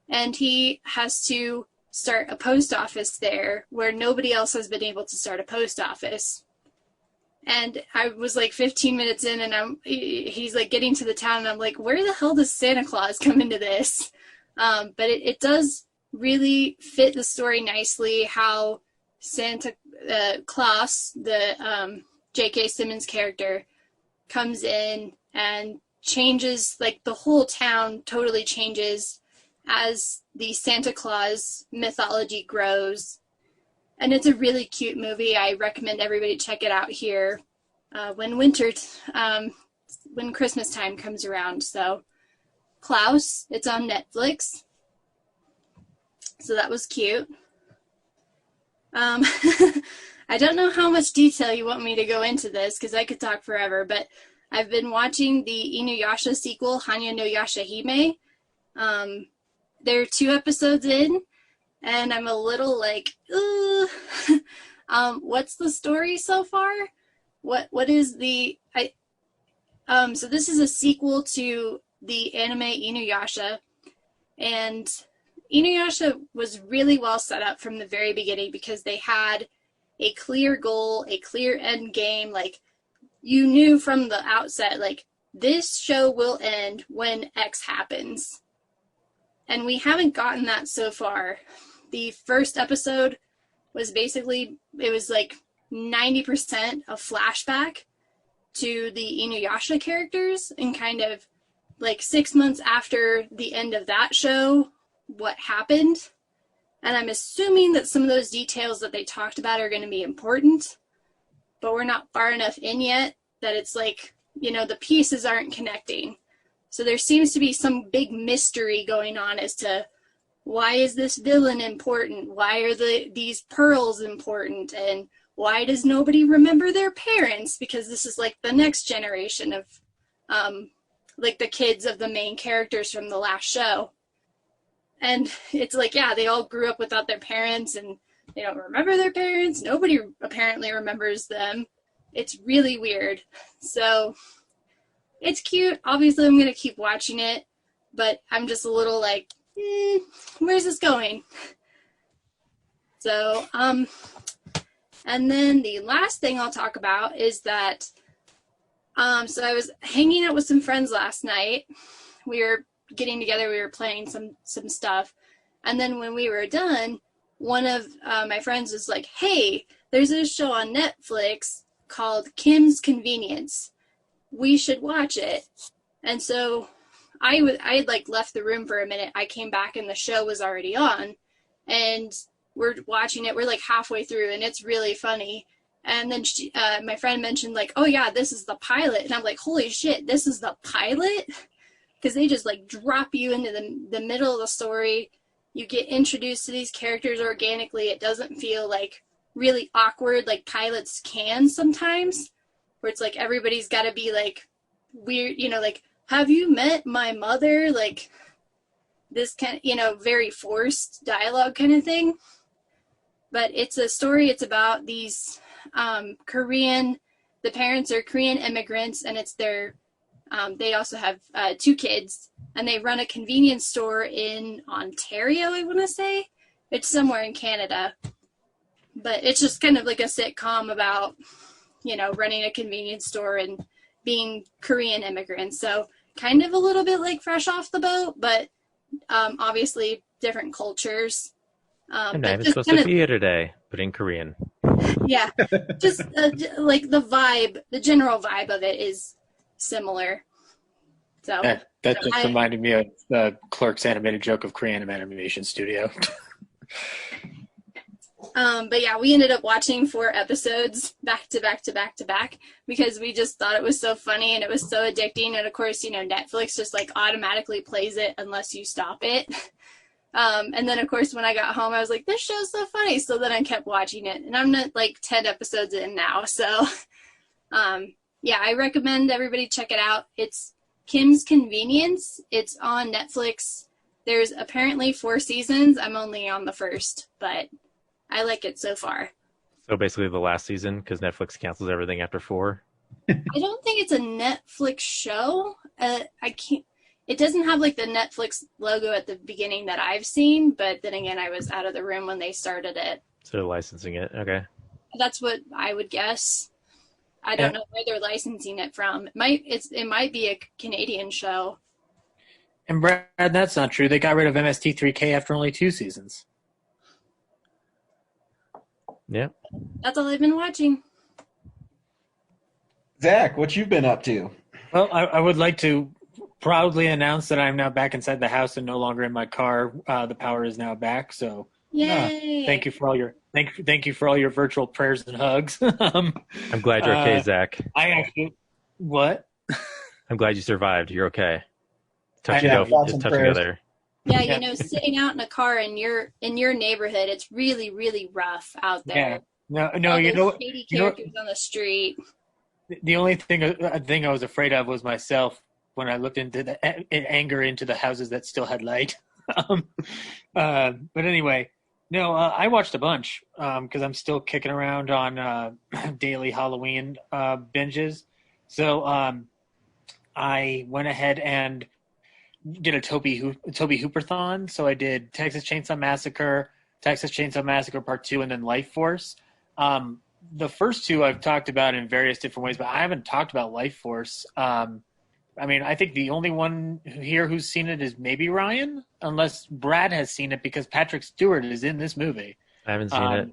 And he has to start a post office there where nobody else has been able to start a post office. And I was like 15 minutes in, and he's like getting to the town, and I'm like, where the hell does Santa Claus come into this? But it does really fit the story nicely, how Santa Claus, the J.K. Simmons character, comes in and changes, like the whole town totally changes as the Santa Claus mythology grows. And it's a really cute movie. I recommend everybody check it out here when Christmas time comes around. So Klaus, it's on Netflix. So that was cute. I don't know how much detail you want me to go into this, because I could talk forever, but I've been watching the Inuyasha sequel, Hanya no Yashahime. There are 2 episodes in, and I'm a little like, what's the story so far? What is the, so this is a sequel to the anime Inuyasha, and Inuyasha was really well set up from the very beginning because they had a clear goal, a clear end game. Like, you knew from the outset, like, this show will end when X happens. And we haven't gotten that so far. The first episode was basically, it was like 90% a flashback to the Inuyasha characters, and kind of like 6 months after the end of that show, what happened. And I'm assuming that some of those details that they talked about are going to be important, but we're not far enough in yet that it's like, you know, the pieces aren't connecting. So there seems to be some big mystery going on as to why is this villain important? Why are these pearls important? And why does nobody remember their parents? Because this is like the next generation of like the kids of the main characters from the last show. And it's like, yeah, they all grew up without their parents and they don't remember their parents. Nobody apparently remembers them. It's really weird. So it's cute. Obviously, I'm going to keep watching it, but I'm just a little like, where's this going? So, and then the last thing I'll talk about is that, so I was hanging out with some friends last night. We were getting together, we were playing some stuff. And then when we were done, one of my friends was like, hey, there's this show on Netflix called Kim's Convenience. We should watch it. And so I had like left the room for a minute. I came back and the show was already on. And we're watching it. We're like halfway through and it's really funny. And then my friend mentioned like, oh yeah, this is the pilot. And I'm like, holy shit, this is the pilot? Because they just like drop you into the middle of the story. You get introduced to these characters organically. It doesn't feel like really awkward like pilots can sometimes, where it's like everybody's got to be like weird, like, have you met my mother? Like this kind of, very forced dialogue kind of thing. But it's a story. It's about these the parents are Korean immigrants, and it's their, they also have 2 kids, and they run a convenience store in Ontario, I want to say. It's somewhere in Canada. But it's just kind of like a sitcom about, running a convenience store and being Korean immigrants. So kind of a little bit like Fresh Off the Boat, but obviously different cultures. I'm not even supposed to be here today, but in Korean. Yeah, just like the general vibe of it is similar. So that just reminded me of the Clerks animated joke of Korean Animation Studio. But yeah, we ended up watching 4 episodes back to back to back to back because we just thought it was so funny and it was so addicting. And of course, Netflix just like automatically plays it unless you stop it. And then of course, when I got home, I was like, this show's so funny. So then I kept watching it, and I'm not like 10 episodes in now. So, yeah, I recommend everybody check it out. It's Kim's Convenience. It's on Netflix. There's apparently 4 seasons. I'm only on the first, but I like it so far. So basically the last season, because Netflix cancels everything after 4. I don't think it's a Netflix show. It doesn't have like the Netflix logo at the beginning that I've seen, but then again, I was out of the room when they started it. So they're licensing it. Okay. That's what I would guess. I don't know where they're licensing it from. It might be a Canadian show. And Brad, that's not true. They got rid of MST3K after only 2 seasons. Yeah. That's all I've been watching. Zach, what you've been up to? Well, I would like to proudly announce that I'm now back inside the house and no longer in my car. The power is now back. So, yay! Thank you for all your virtual prayers and hugs. I'm glad you're okay, Zach. What? I'm glad you survived. You're okay. Touch together. Yeah, sitting out in a car in your neighborhood, it's really, really rough out there. Yeah. No, shady characters on the street. The only thing I was afraid of was myself when I looked into in anger into the houses that still had light. But anyway, no, I watched a bunch because I'm still kicking around on daily Halloween binges. So I went ahead and did a Toby Hooper-thon. So I did Texas Chainsaw Massacre Part 2, and then Life Force. The first 2 I've talked about in various different ways, but I haven't talked about Life Force. I think the only one here who's seen it is maybe Ryan, unless Brad has seen it because Patrick Stewart is in this movie. I haven't seen it.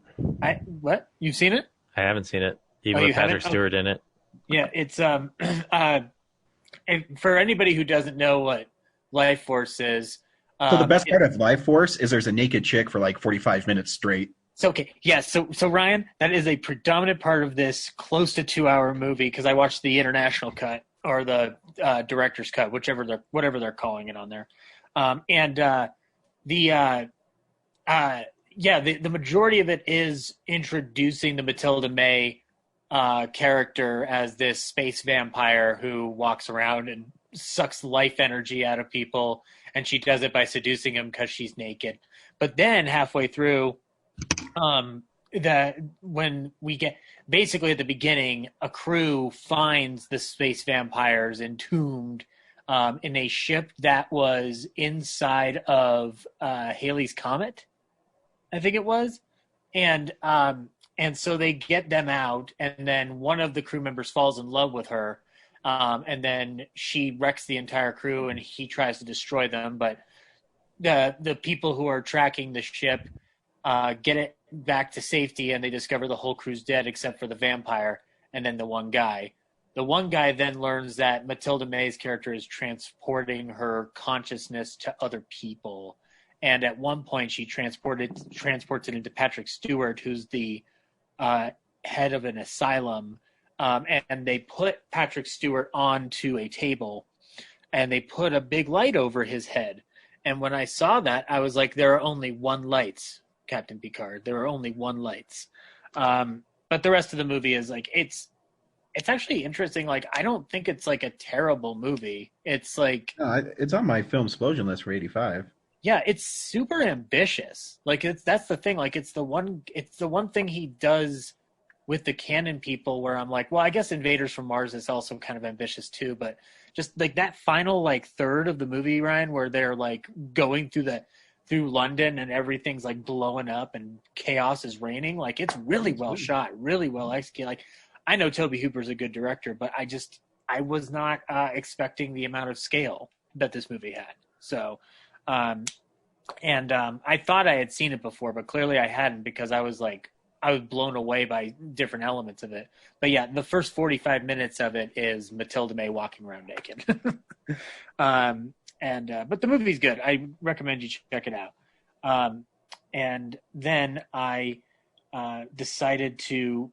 What? You've seen it? I haven't seen it, even with Patrick Stewart in it. Yeah, it's for anybody who doesn't know what Life Force is. So the best part of Life Force is there's a naked chick for like 45 minutes straight. So, okay, yeah, so Ryan, that is a predominant part of this close to 2-hour movie because I watched the international cut or the director's cut, whatever they're calling it on there. The majority of it is introducing the Matilda May character as this space vampire who walks around and sucks life energy out of people, and she does it by seducing him because she's naked. But then halfway through, when we get basically at the beginning, a crew finds the space vampires entombed in a ship that was inside of Halley's Comet, I think it was, and so they get them out, and then one of the crew members falls in love with her, and then she wrecks the entire crew, and he tries to destroy them, but the people who are tracking the ship get it back to safety, and they discover the whole crew's dead except for the vampire and then the one guy. The one guy then learns that Matilda May's character is transporting her consciousness to other people. And at one point, she transports it into Patrick Stewart, who's the head of an asylum. And they put Patrick Stewart onto a table, and they put a big light over his head. And when I saw that, I was like, there are only one lights, Captain Picard. There are only one lights. But the rest of the movie is like, it's actually interesting. Like, I don't think it's like a terrible movie. It's like, it's on my film explosion list for 85. Yeah, it's super ambitious. Like, that's the thing. Like, it's the one thing he does with the canon people where I'm like, well, I guess Invaders from Mars is also kind of ambitious too, but just like that final like third of the movie, Ryan, where they're like going through London and everything's like blowing up and chaos is reigning. Like, it's really well shot, really well executed. Like, I know Tobe Hooper's a good director, but I was not expecting the amount of scale that this movie had. So, I thought I had seen it before, but clearly I hadn't, because I was blown away by different elements of it. But yeah, the first 45 minutes of it is Matilda May walking around naked. But the movie's good. I recommend you check it out. And then I decided to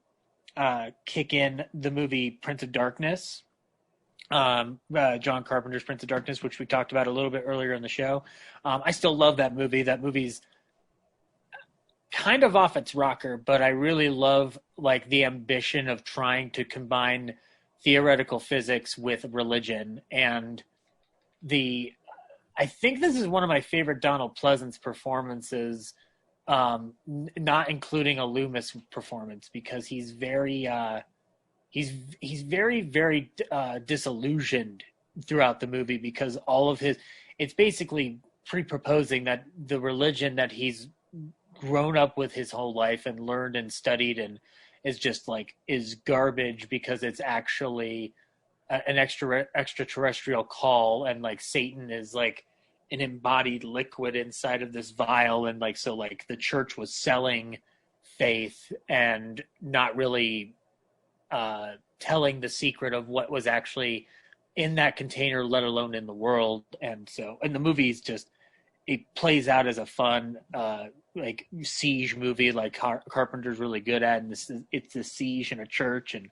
kick in the movie Prince of Darkness, John Carpenter's Prince of Darkness, which we talked about a little bit earlier in the show. I still love that movie. That movie's kind of off its rocker, but I really love like the ambition of trying to combine theoretical physics with religion. And I think this is one of my favorite Donald Pleasance performances, not including a Loomis performance, because he's very very disillusioned throughout the movie, because it's basically pre-proposing that the religion that he's grown up with his whole life and learned and studied and is garbage, because it's actually an extraterrestrial call, and like Satan is like an embodied liquid inside of this vial, and like so like the church was selling faith and not really telling the secret of what was actually in that container, let alone in the world. And the movie's it plays out as a fun like siege movie, like Carpenter's really good at, and it's a siege in a church, and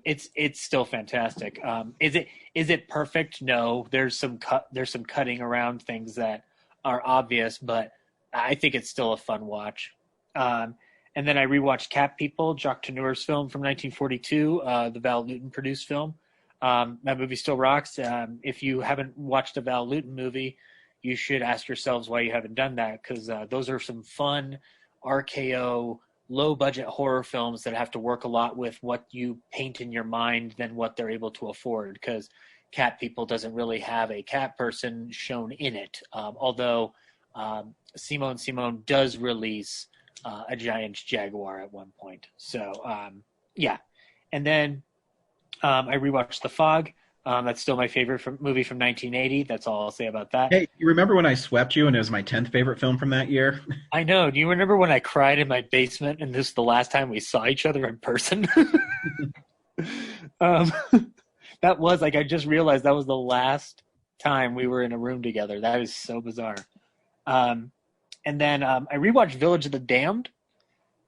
it's still fantastic. Is it perfect? No, there's some cutting around things that are obvious, but I think it's still a fun watch. And then I rewatched Cat People, Jacques Tourneur's film from 1942, the Val Lewton produced film. That movie still rocks. If you haven't watched a Val Lewton movie, you should ask yourselves why you haven't done that, because those are some fun RKO, low-budget horror films that have to work a lot with what you paint in your mind than what they're able to afford, because Cat People doesn't really have a cat person shown in it, although Simone Simone does release a giant jaguar at one point. So, yeah. And then I rewatched The Fog. That's still my favorite movie from 1980. That's all I'll say about that. Hey, you remember when I swept you and it was my 10th favorite film from that year? I know. Do you remember when I cried in my basement and this is the last time we saw each other in person? That was like, I just realized that was the last time we were in a room together. That is so bizarre. And then I rewatched Village of the Damned.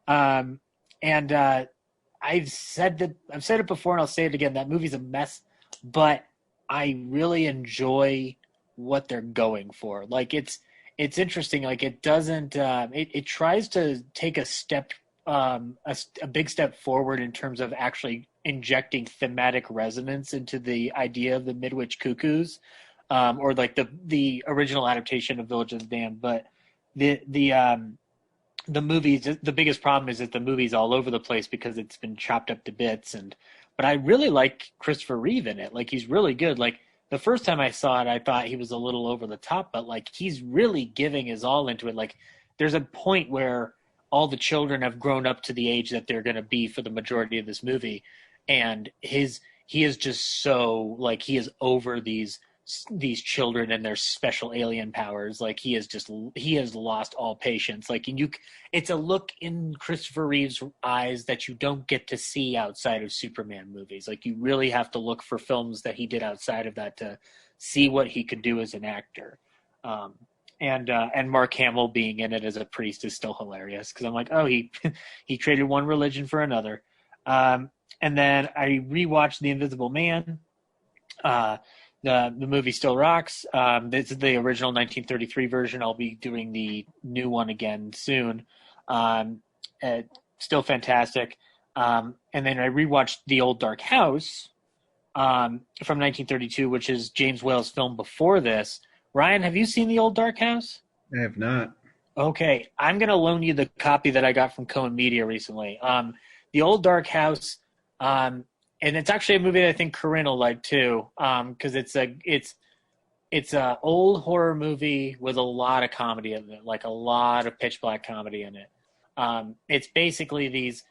I've said it before and I'll say it again. That movie's a mess, but I really enjoy what they're going for. Like it's interesting. Like it doesn't, it tries to take a step, a big step forward in terms of actually injecting thematic resonance into the idea of the Midwich Cuckoos, or like the original adaptation of Village of the Damned. But the movies, the biggest problem is that the movie's all over the place because it's been chopped up to bits. But I really like Christopher Reeve in it. Like, he's really good. Like, the first time I saw it, I thought he was a little over the top, but like, he's really giving his all into it. Like, there's a point where all the children have grown up to the age that they're going to be for the majority of this movie. And he is just so, like, he is over these children and their special alien powers. Like, he has lost all patience. Like, and it's a look in Christopher Reeve's eyes that you don't get to see outside of Superman movies. Like, you really have to look for films that he did outside of that to see what he could do as an actor. And Mark Hamill being in it as a priest is still hilarious, because I'm like, oh, he traded one religion for another. And then I rewatched The Invisible Man. The movie still rocks. This is the original 1933 version. I'll be doing the new one again soon. Still fantastic. And then I rewatched The Old Dark House from 1932, which is James Whale's film before this. Ryan, have you seen The Old Dark House? I have not. Okay, I'm going to loan you the copy that I got from Cohen Media recently. The Old Dark House, and it's actually a movie that I think Corinne will like too, because it's a old horror movie with a lot of comedy in it, like a lot of pitch black comedy in it. It's basically these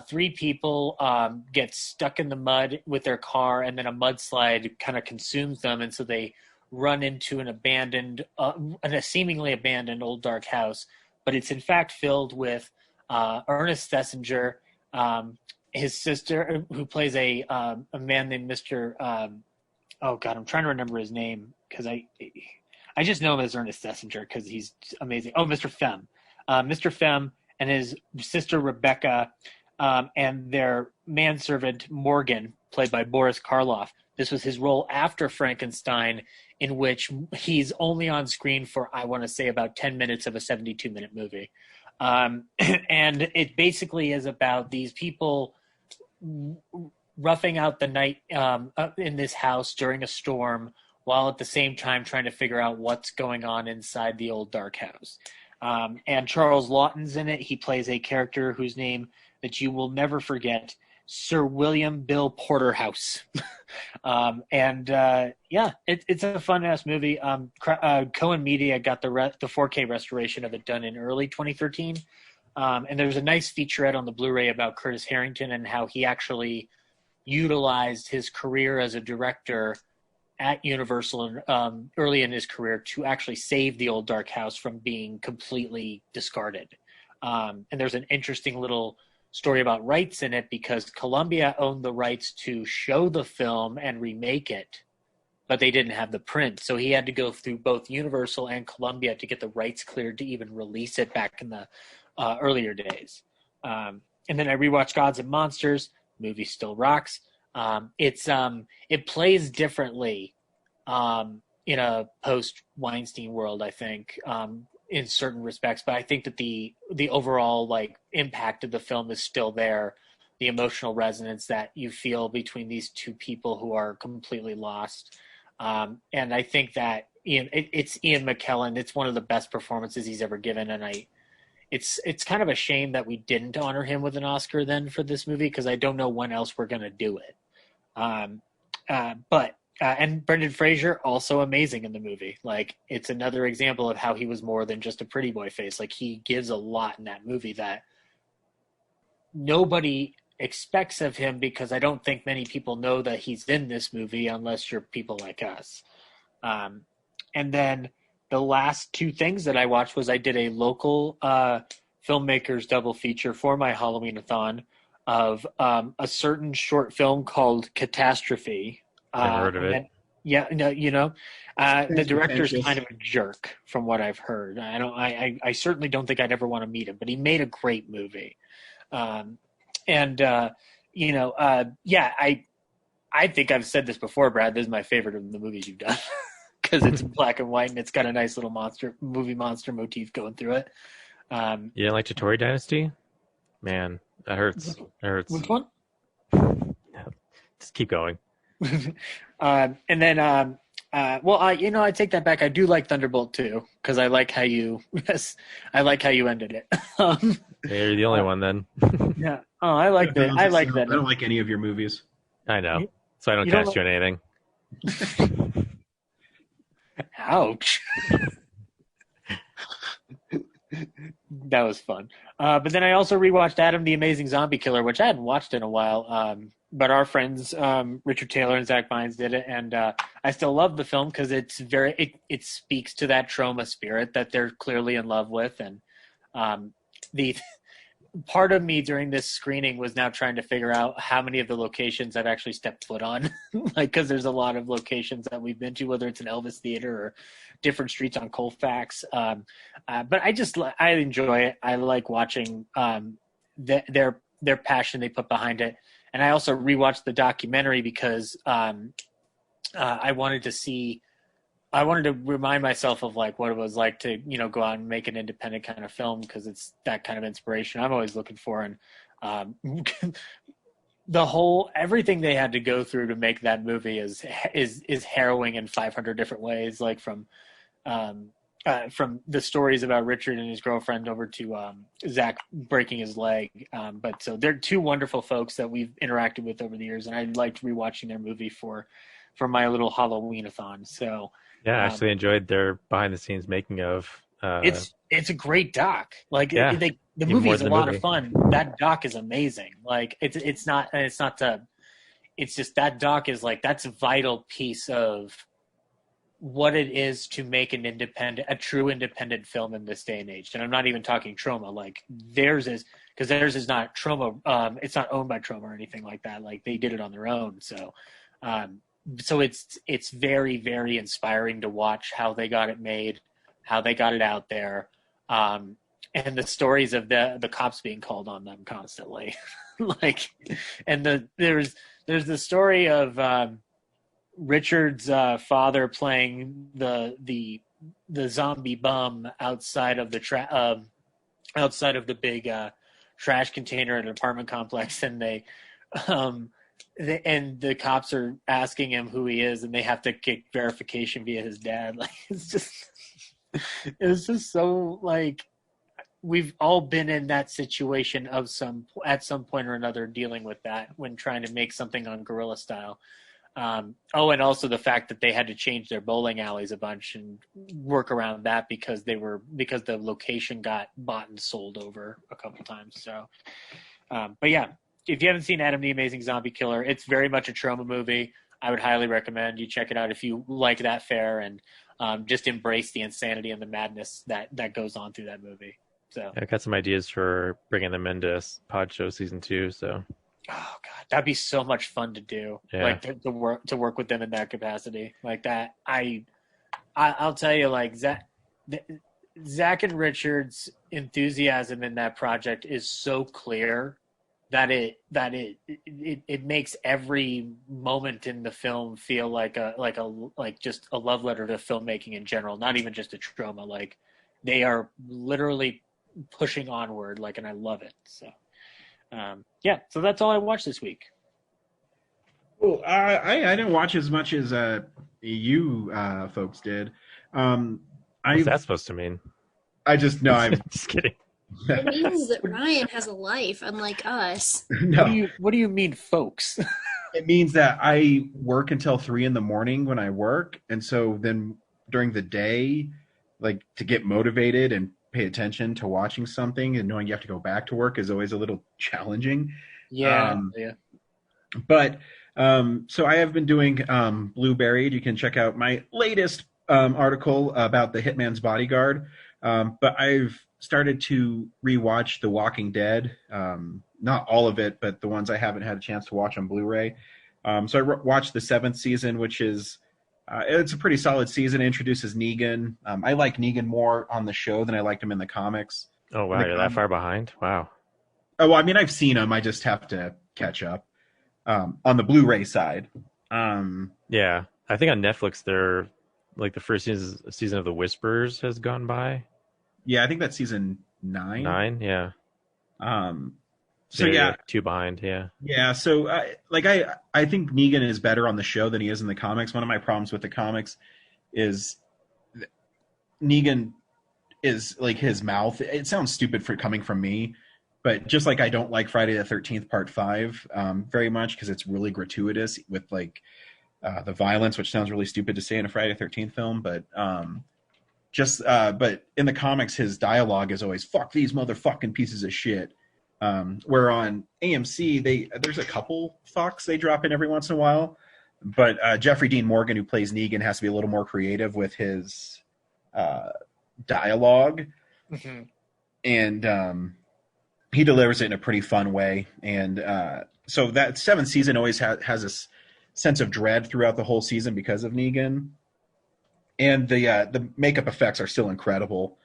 three people get stuck in the mud with their car, and then a mudslide kind of consumes them, and so they run into a seemingly abandoned old dark house, but it's in fact filled with Ernest Thesiger, his sister, who plays a man named Mr. Oh God, I'm trying to remember his name because I just know him as Ernest Thesiger because he's amazing. Oh, Mr. Femme, Mr. Femme, and his sister Rebecca, and their manservant Morgan, played by Boris Karloff. This was his role after Frankenstein, in which he's only on screen for, I want to say, about 10 minutes of a 72-minute movie. And it basically is about these people roughing out the night in this house during a storm, while at the same time trying to figure out what's going on inside the old dark house. And Charles Lawton's in it. He plays a character whose name that you will never forget, Sir William Bill Porterhouse. It's a fun-ass movie. Cohen Media got the 4K restoration of it done in early 2013. And there's a nice featurette on the Blu-ray about Curtis Harrington and how he actually utilized his career as a director at Universal early in his career to actually save the old dark house from being completely discarded. And there's an interesting little story about rights in it, because Columbia owned the rights to show the film and remake it, but they didn't have the print. So he had to go through both Universal and Columbia to get the rights cleared to even release it back in the earlier days. And then I rewatched Gods and Monsters. Movie still rocks. It plays differently in a post-Weinstein world, I think, in certain respects, but I think that the overall like impact of the film is still there. The emotional resonance that you feel between these two people who are completely lost, and I think that it's Ian McKellen. It's one of the best performances he's ever given, and it's kind of a shame that we didn't honor him with an Oscar then for this movie, because I don't know when else we're gonna do it. And Brendan Fraser, also amazing in the movie. Like, it's another example of how he was more than just a pretty boy face. Like, he gives a lot in that movie that nobody expects of him, because I don't think many people know that he's in this movie unless you're people like us. And then the last two things that I watched was I did a local filmmakers double feature for my Halloween-a-thon of a certain short film called Catastrophe. Never heard of it. The director's kind of a jerk, from what I've heard. I certainly don't think I'd ever want to meet him, but he made a great movie. I think I've said this before, Brad. This is my favorite of the movies you've done, because it's black and white and it's got a nice little monster motif going through it. You didn't like Totori Dynasty? Man, that hurts. That hurts. Which one? Just keep going. And then, I take that back. I do like Thunderbolt too because I like how you, I like how you ended it. You're the only one then. Yeah. Oh, I like that. I like that. I don't like any of your movies. I know, so I don't You don't cast you in anything. Ouch. That was fun. But then I also rewatched Adam the Amazing Zombie Killer, which I hadn't watched in a while. But our friends Richard Taylor and Zach Bynes did it, and I still love the film because it's it speaks to that trauma spirit that they're clearly in love with, and the part of me during this screening was now trying to figure out how many of the locations I've actually stepped foot on, like because there's a lot of locations that we've been to, whether it's an Elvis Theater or different streets on Colfax. But I enjoy it. I like watching their passion they put behind it, and I also rewatched the documentary because I wanted to remind myself of like what it was like to, go out and make an independent kind of film because it's that kind of inspiration I'm always looking for. And everything they had to go through to make that movie is harrowing in 500 different ways, like from the stories about Richard and his girlfriend over to Zach breaking his leg. But so they're two wonderful folks that we've interacted with over the years, and I liked rewatching their movie for my little Halloween-a-thon. So yeah, I actually enjoyed their behind the scenes making of. It's a great doc. Like the Even movie more is a than lot movie. of fun. That doc is amazing. Like it's just that doc is like that's a vital piece of what it is to make a true independent film in this day and age. And I'm not even talking Troma. Like theirs is not Troma. It's not owned by Troma or anything like that. Like they did it on their own. So it's very, very inspiring to watch how they got it made, how they got it out there, and the stories of the cops being called on them constantly. There's the story of Richard's father playing the zombie bum outside of the big trash container at an apartment complex, and and the cops are asking him who he is, and they have to get verification via his dad. Like it's just so like we've all been in that situation at some point or another, dealing with that when trying to make something on guerrilla style. And also the fact that they had to change their bowling alleys a bunch and work around that because the location got bought and sold over a couple times. So, but yeah. If you haven't seen Adam the Amazing Zombie Killer, it's very much a Troma movie. I would highly recommend you check it out if you like that fare and just embrace the insanity and the madness that goes on through that movie. So I got some ideas for bringing them into Pod Show Season 2. So, oh god, that'd be so much fun to do. Yeah. Like to work with them in that capacity, like that. I'll tell you, like Zach and Richard's enthusiasm in that project is so clear that it makes every moment in the film feel like just a love letter to filmmaking in general, not even just a Troma. Like they are literally pushing onward, like, and I love it. So so that's all I watched this week. Well, I didn't watch as much as you folks did. What's that supposed to mean? I'm just kidding. It means that Ryan has a life, unlike us. No. What do you mean, folks? It means that I work until 3 a.m. when I work, and so then during the day, like to get motivated and pay attention to watching something and knowing you have to go back to work is always a little challenging. Yeah. But so I have been doing Blueberried. You can check out my latest article about the Hitman's Bodyguard. But I've started to rewatch The Walking Dead. Not all of it, but the ones I haven't had a chance to watch on Blu-ray. So I watched the 7th season, which is it's a pretty solid season. It introduces Negan. I like Negan more on the show than I liked him in the comics. Oh wow, you're that far behind? Wow. Oh, well, I mean, I've seen him. I just have to catch up on the Blu-ray side. Yeah, I think on Netflix they're like the first season of The Whisperers has gone by. Yeah, I think that's season 9. 9, yeah. So They're yeah, like 2 behind. Yeah. yeah. So I think Negan is better on the show than he is in the comics. One of my problems with the comics is Negan is like his mouth. It sounds stupid for coming from me, but just like I don't like Friday the 13th Part 5 very much because it's really gratuitous with like the violence, which sounds really stupid to say in a Friday the 13th film, but but in the comics, his dialogue is always "fuck these motherfucking pieces of shit." Where on AMC, there's a couple fucks they drop in every once in a while, but Jeffrey Dean Morgan, who plays Negan, has to be a little more creative with his dialogue, and he delivers it in a pretty fun way. And so that 7th season always has this sense of dread throughout the whole season because of Negan. And the makeup effects are still incredible.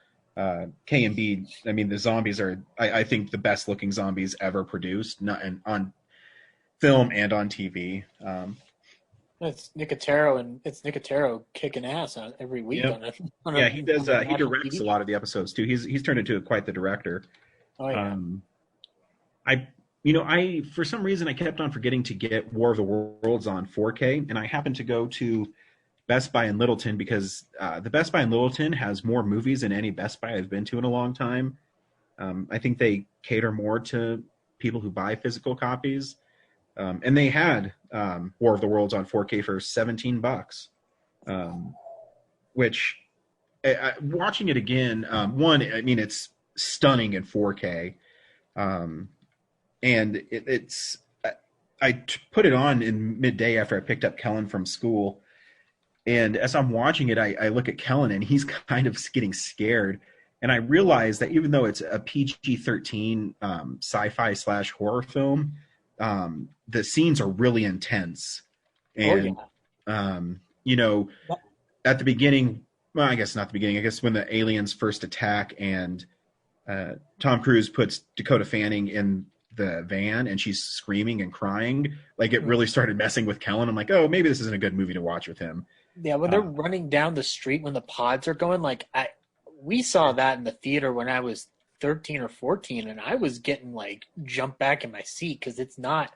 K and B, I mean, the zombies are, I think, the best looking zombies ever produced, on film and on TV. It's Nicotero kicking ass on every week. Yep. He does. He directs a lot of the episodes too. He's turned into quite the director. Oh yeah. I for some reason I kept on forgetting to get War of the Worlds on 4K, and I happened to go to Best Buy in Littleton because the Best Buy in Littleton has more movies than any Best Buy I've been to in a long time. I think they cater more to people who buy physical copies, and they had War of the Worlds on 4K for $17, which watching it again, it's stunning in 4K, and I put it on in midday after I picked up Kellen from school. And as I'm watching it, I look at Kellen and he's kind of getting scared. And I realize that even though it's a PG-13 sci-fi / horror film, the scenes are really intense. And, at the beginning, well, I guess not the beginning, I guess when the aliens first attack and Tom Cruise puts Dakota Fanning in the van and she's screaming and crying, like it really started messing with Kellen. I'm like, oh, maybe this isn't a good movie to watch with him. Yeah, when they're running down the street when the pods are going, we saw that in the theater when I was 13 or 14, and I was getting jumped back in my seat because it's not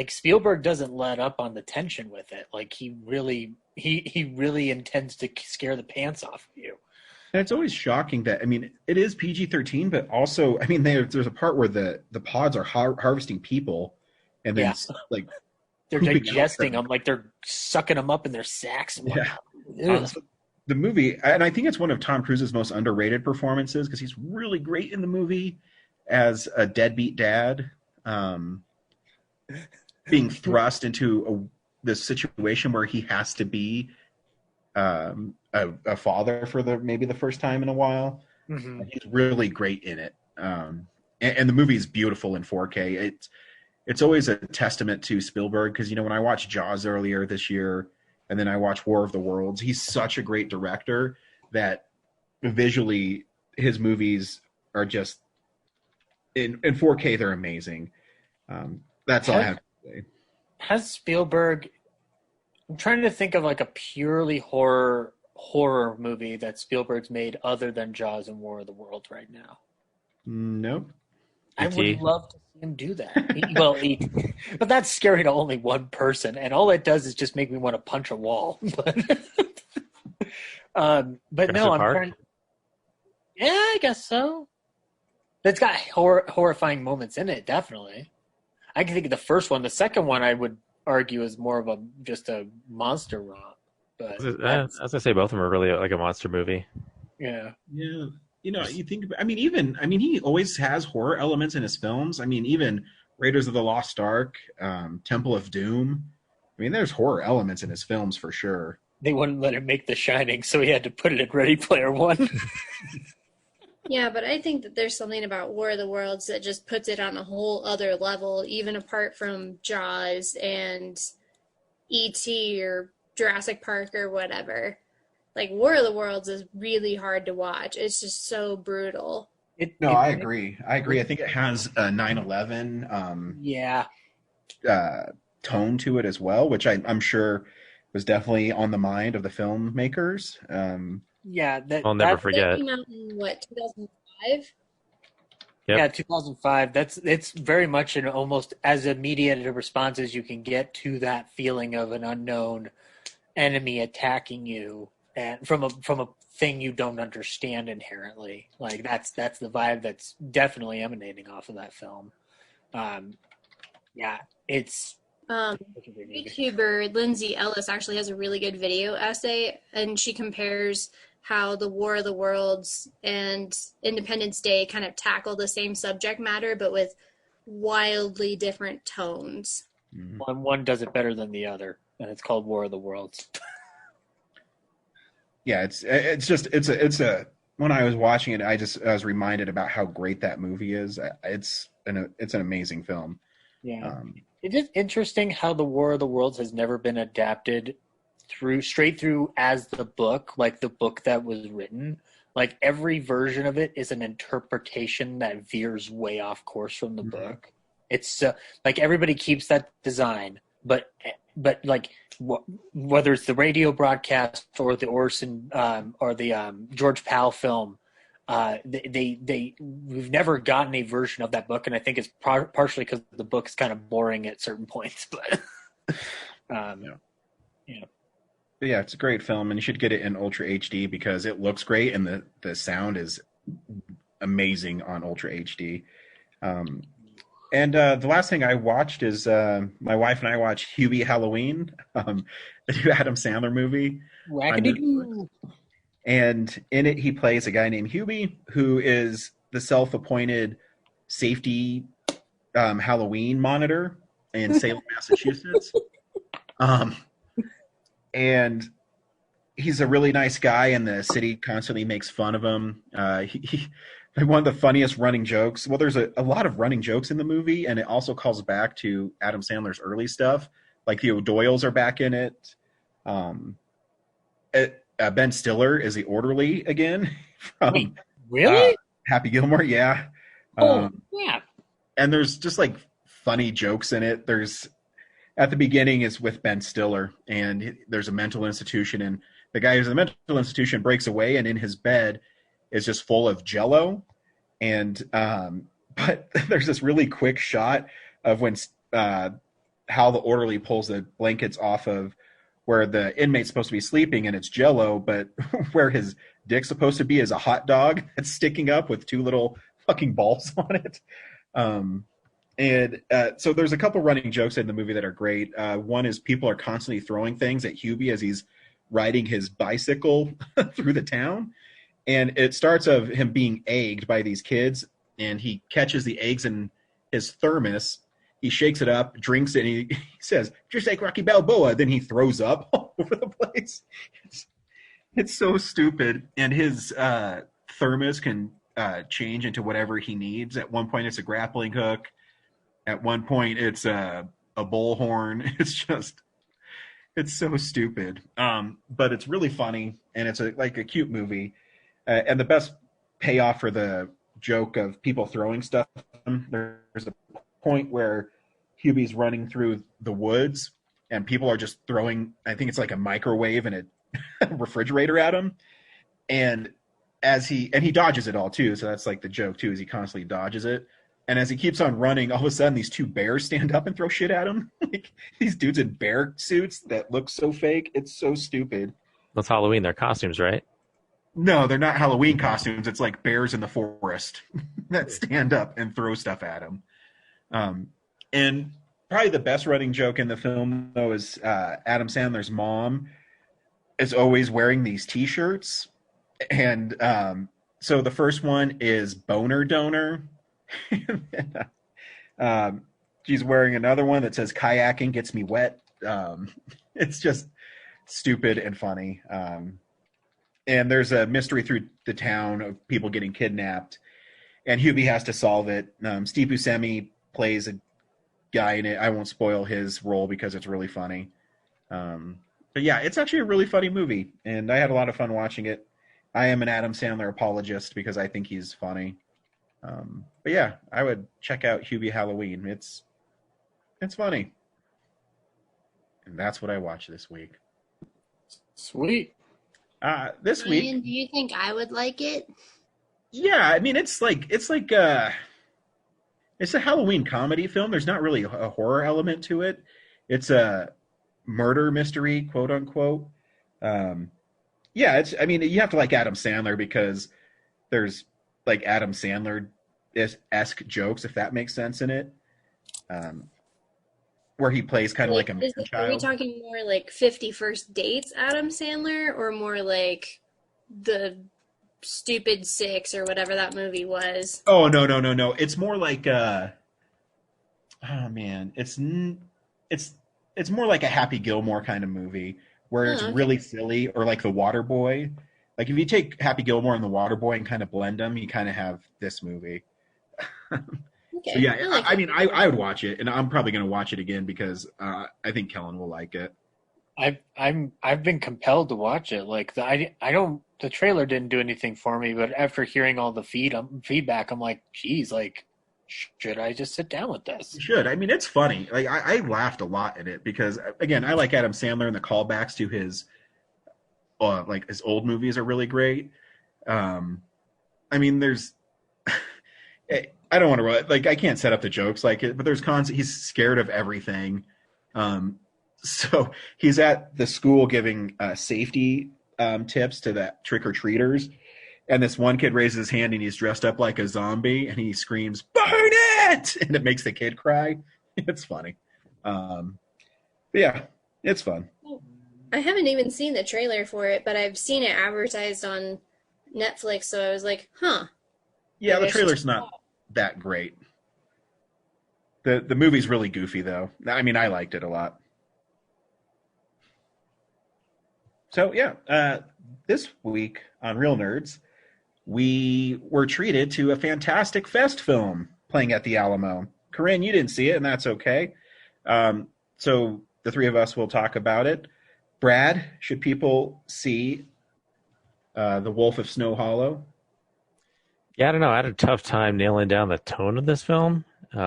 Spielberg doesn't let up on the tension with it. He really intends to scare the pants off of you. And it's always shocking that it is PG-13, but also there's a part where the pods are harvesting people, and then they're digesting them, they're sucking them up in their sacks. Yeah. The movie, and I think it's one of Tom Cruise's most underrated performances because he's really great in the movie as a deadbeat dad, being thrust into this situation where he has to be a father for maybe the first time in a while. Mm-hmm. And he's really great in it, and the movie is beautiful in 4K. It's always a testament to Spielberg because, when I watched Jaws earlier this year and then I watched War of the Worlds, he's such a great director that visually his movies are just in 4K, they're amazing. That's all I have to say. Has Spielberg, I'm trying to think of a purely horror movie that Spielberg's made other than Jaws and War of the Worlds right now. Nope. I would love to see him do that. But that's scary to only one person, and all it does is just make me want to punch a wall. But no, I'm trying. Yeah, I guess so. It's got horrifying moments in it, definitely. I can think of the first one. The second one, I would argue, is more of just a monster romp. But I was gonna say both of them are really like a monster movie. Yeah. Yeah. You think, he always has horror elements in his films. Even Raiders of the Lost Ark, Temple of Doom. There's horror elements in his films for sure. They wouldn't let him make The Shining, so he had to put it in Ready Player One. Yeah, but I think that there's something about War of the Worlds that just puts it on a whole other level, even apart from Jaws and E.T. or Jurassic Park or whatever. War of the Worlds is really hard to watch. It's just so brutal. I agree. I think it has a 9/11 tone to it as well, which I'm sure was definitely on the mind of the filmmakers. Yeah, I'll never forget. That came out in 2005? Yep. Yeah, 2005. It's very much an almost as immediate a response as you can get to that feeling of an unknown enemy attacking you, and from a thing you don't understand inherently. Like that's the vibe that's definitely emanating off of that film. Yeah, it's YouTuber Lindsay Ellis actually has a really good video essay, and she compares how the War of the Worlds and Independence Day kind of tackle the same subject matter, but with wildly different tones. one does it better than the other, and it's called War of the Worlds. Yeah, it's a when I was watching it, I was reminded about how great that movie is. It's an amazing film. Yeah. It is interesting how the War of the Worlds has never been adapted straight through as the book, like the book that was written. Like every version of it is an interpretation that veers way off course from the book. It's like everybody keeps that design, but like whether it's the radio broadcast or the Orson or the George Powell film, we've never gotten a version of that book, and I think it's partially because the book's kind of boring at certain points. But yeah, it's a great film, and you should get it in Ultra HD because it looks great, and the sound is amazing on Ultra HD. And the last thing I watched is my wife and I watched Hubie Halloween, the new Adam Sandler movie. Wackadoo. And in it, he plays a guy named Hubie, who is the self-appointed safety Halloween monitor in Salem, Massachusetts. And he's a really nice guy, and the city constantly makes fun of him. One of the funniest running jokes. Well, there's a lot of running jokes in the movie, and it also calls back to Adam Sandler's early stuff. Like the O'Doyles are back in it. Ben Stiller is the orderly again from Wait, really? Happy Gilmore. Yeah. Yeah. And there's just like funny jokes in it. There's at the beginning is with Ben Stiller, and there's a mental institution, and the guy who's in the mental institution breaks away, and in his bed is just full of Jello. And but there's this really quick shot of when how the orderly pulls the blankets off of where the inmate's supposed to be sleeping, and it's Jello, but where his dick's supposed to be is a hot dog that's sticking up with two little fucking balls on it. So there's a couple running jokes in the movie that are great. One is people are constantly throwing things at Hubie as he's riding his bicycle through the town. And it starts of him being egged by these kids, and he catches the eggs in his thermos. He shakes it up, drinks it, and he says, just like Rocky Balboa. Then he throws up all over the place. It's so stupid. And his thermos can change into whatever he needs. At one point, it's a grappling hook. At one point, it's a bullhorn. It's so stupid. But it's really funny, and it's like a cute movie. And the best payoff for the joke of people throwing stuff, there's a point where Hubie's running through the woods, and people are just throwing, I think it's like a microwave and a refrigerator at him. And he dodges it all too. So that's like the joke too, is he constantly dodges it. And as he keeps on running, all of a sudden these two bears stand up and throw shit at him. Like these dudes in bear suits that look so fake. It's so stupid. That's Halloween. They're costumes, right? No, they're not Halloween costumes. It's like bears in the forest that stand up and throw stuff at him. And probably the best running joke in the film, though, is Adam Sandler's mom is always wearing these T-shirts. And so the first one is Boner Donor. She's wearing another one that says Kayaking Gets Me Wet. It's just stupid and funny. And there's a mystery through the town of people getting kidnapped, and Hubie has to solve it. Steve Buscemi plays a guy in it. I won't spoil his role because it's really funny. But yeah, it's actually a really funny movie, and I had a lot of fun watching it. I am an Adam Sandler apologist because I think he's funny. But yeah, I would check out Hubie Halloween. It's funny. And that's what I watched this week. Sweet. This week. Ryan, do you think I would like it? Yeah, I mean it's like It's a Halloween comedy film. There's not really a horror element to it. It's a murder mystery, quote unquote. Yeah, it's. I mean, you have to like Adam Sandler because there's like Adam Sandler esque jokes, if that makes sense in it. Where he plays kind of like a man child. Are we talking more like 50 First Dates Adam Sandler, or more like the Stupid Six or whatever that movie was? Oh, no. It's more like oh man, it's more like a Happy Gilmore kind of movie where it's really silly, or like The Waterboy. Like if you take Happy Gilmore and The Waterboy and kind of blend them, you kind of have this movie. Okay. So yeah, I mean, I would watch it, and I'm probably going to watch it again because I think Kellen will like it. I've been compelled to watch it. Like the trailer didn't do anything for me, but after hearing all the feedback, I'm like, geez, like, should I just sit down with this? You should. I mean, it's funny. Like I laughed a lot in it because again, I like Adam Sandler, and the callbacks to his like his old movies are really great. I mean, there's. I don't want to like. I can't set up the jokes like it, but there's he's scared of everything. So he's at the school giving safety tips to the trick or treaters, and this one kid raises his hand and he's dressed up like a zombie and he screams, "Burn it!" and it makes the kid cry. It's funny. But yeah, it's fun. I haven't even seen the trailer for it, but I've seen it advertised on Netflix, so I was like, huh. Yeah, the trailer's not that great. The movie's really goofy, though. I mean, I liked it a lot. So, yeah, this week on Real Nerds, we were treated to a Fantastic Fest film playing at the Alamo. Corinne, you didn't see it, and that's okay. So the three of us will talk about it. Brad, should people see The Wolf of Snow Hollow? Yeah, I don't know. I had a tough time nailing down the tone of this film. Yeah,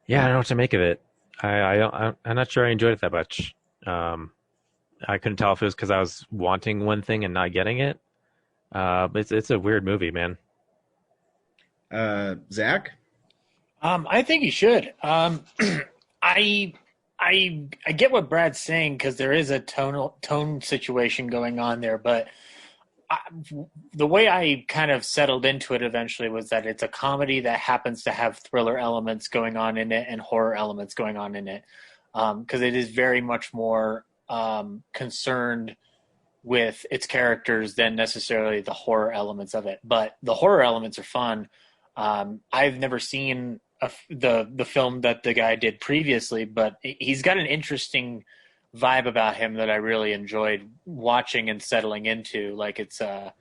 I don't know what to make of it. I'm not sure I enjoyed it that much. I couldn't tell if it was because I was wanting one thing and not getting it. But it's a weird movie, man. Zach? I think you should. I get what Brad's saying because there is a tone situation going on there, but the way I kind of settled into it eventually was that it's a comedy that happens to have thriller elements going on in it and horror elements going on in it, because it is very much more concerned with its characters than necessarily the horror elements of it. But the horror elements are fun. I've never seen the film that the guy did previously, but he's got an interesting vibe about him that I really enjoyed watching and settling into. Like it's kind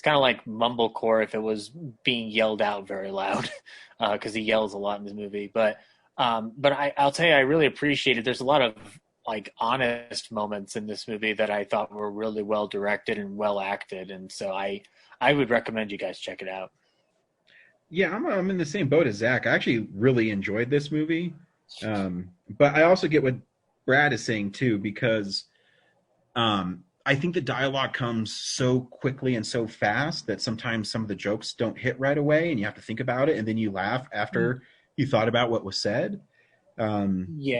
of like mumblecore if it was being yelled out very loud, because he yells a lot in this movie. But I'll tell you, I really appreciated. There's a lot of like honest moments in this movie that I thought were really well directed and well acted, and so I would recommend you guys check it out. Yeah, I'm in the same boat as Zach. I actually really enjoyed this movie, but I also get what Brad is saying too, because I think the dialogue comes so quickly and so fast that sometimes some of the jokes don't hit right away, and you have to think about it, and then you laugh after you thought about what was said. But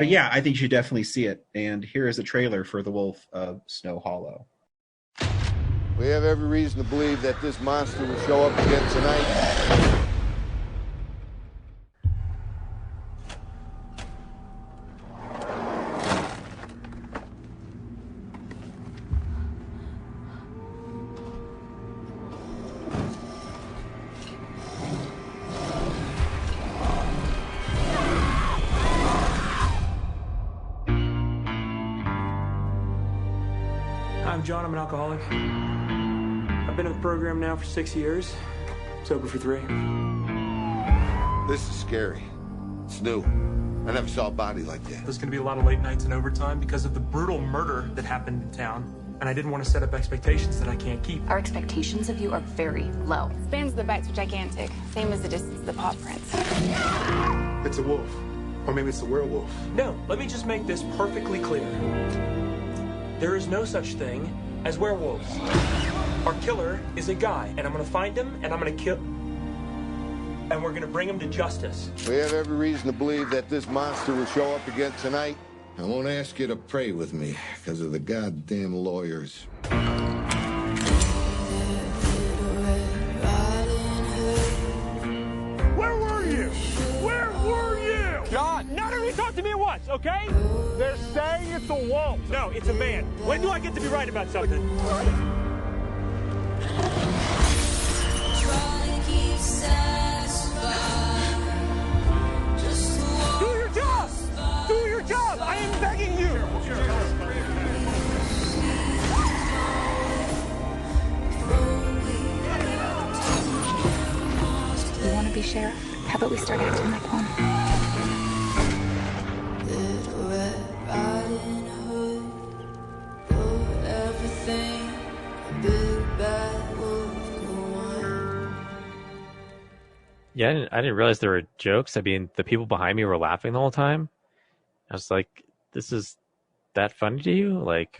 yeah, I think you should definitely see it. And here is a trailer for The Wolf of Snow Hollow. We have every reason to believe that this monster will show up again tonight. I'm John, I'm an alcoholic. I've been in the program now for 6 years, sober for 3. This is scary. It's new. I never saw a body like that. There's gonna be a lot of late nights and overtime because of the brutal murder that happened in town, and I didn't want to set up expectations that I can't keep. Our expectations of you are very low. Spans the bites are gigantic, same as the distance of the paw prints. It's a wolf. Or maybe it's a werewolf. No, let me just make this perfectly clear. There is no such thing as werewolves. Our killer is a guy, and I'm gonna find him, and I'm gonna kill... and we're going to bring him to justice. We have every reason to believe that this monster will show up again tonight. I won't ask you to pray with me because of the goddamn lawyers. Where were you? Where were you? John! None of you talk to me at once, okay? They're saying it's a wolf. No, it's a man. When do I get to be right about something? Do your job! Do your job! I am begging you! You want to be sheriff? How about we start acting like one? Yeah, I didn't realize there were jokes. I mean, the people behind me were laughing the whole time. I was like, "This is that funny to you?" Like,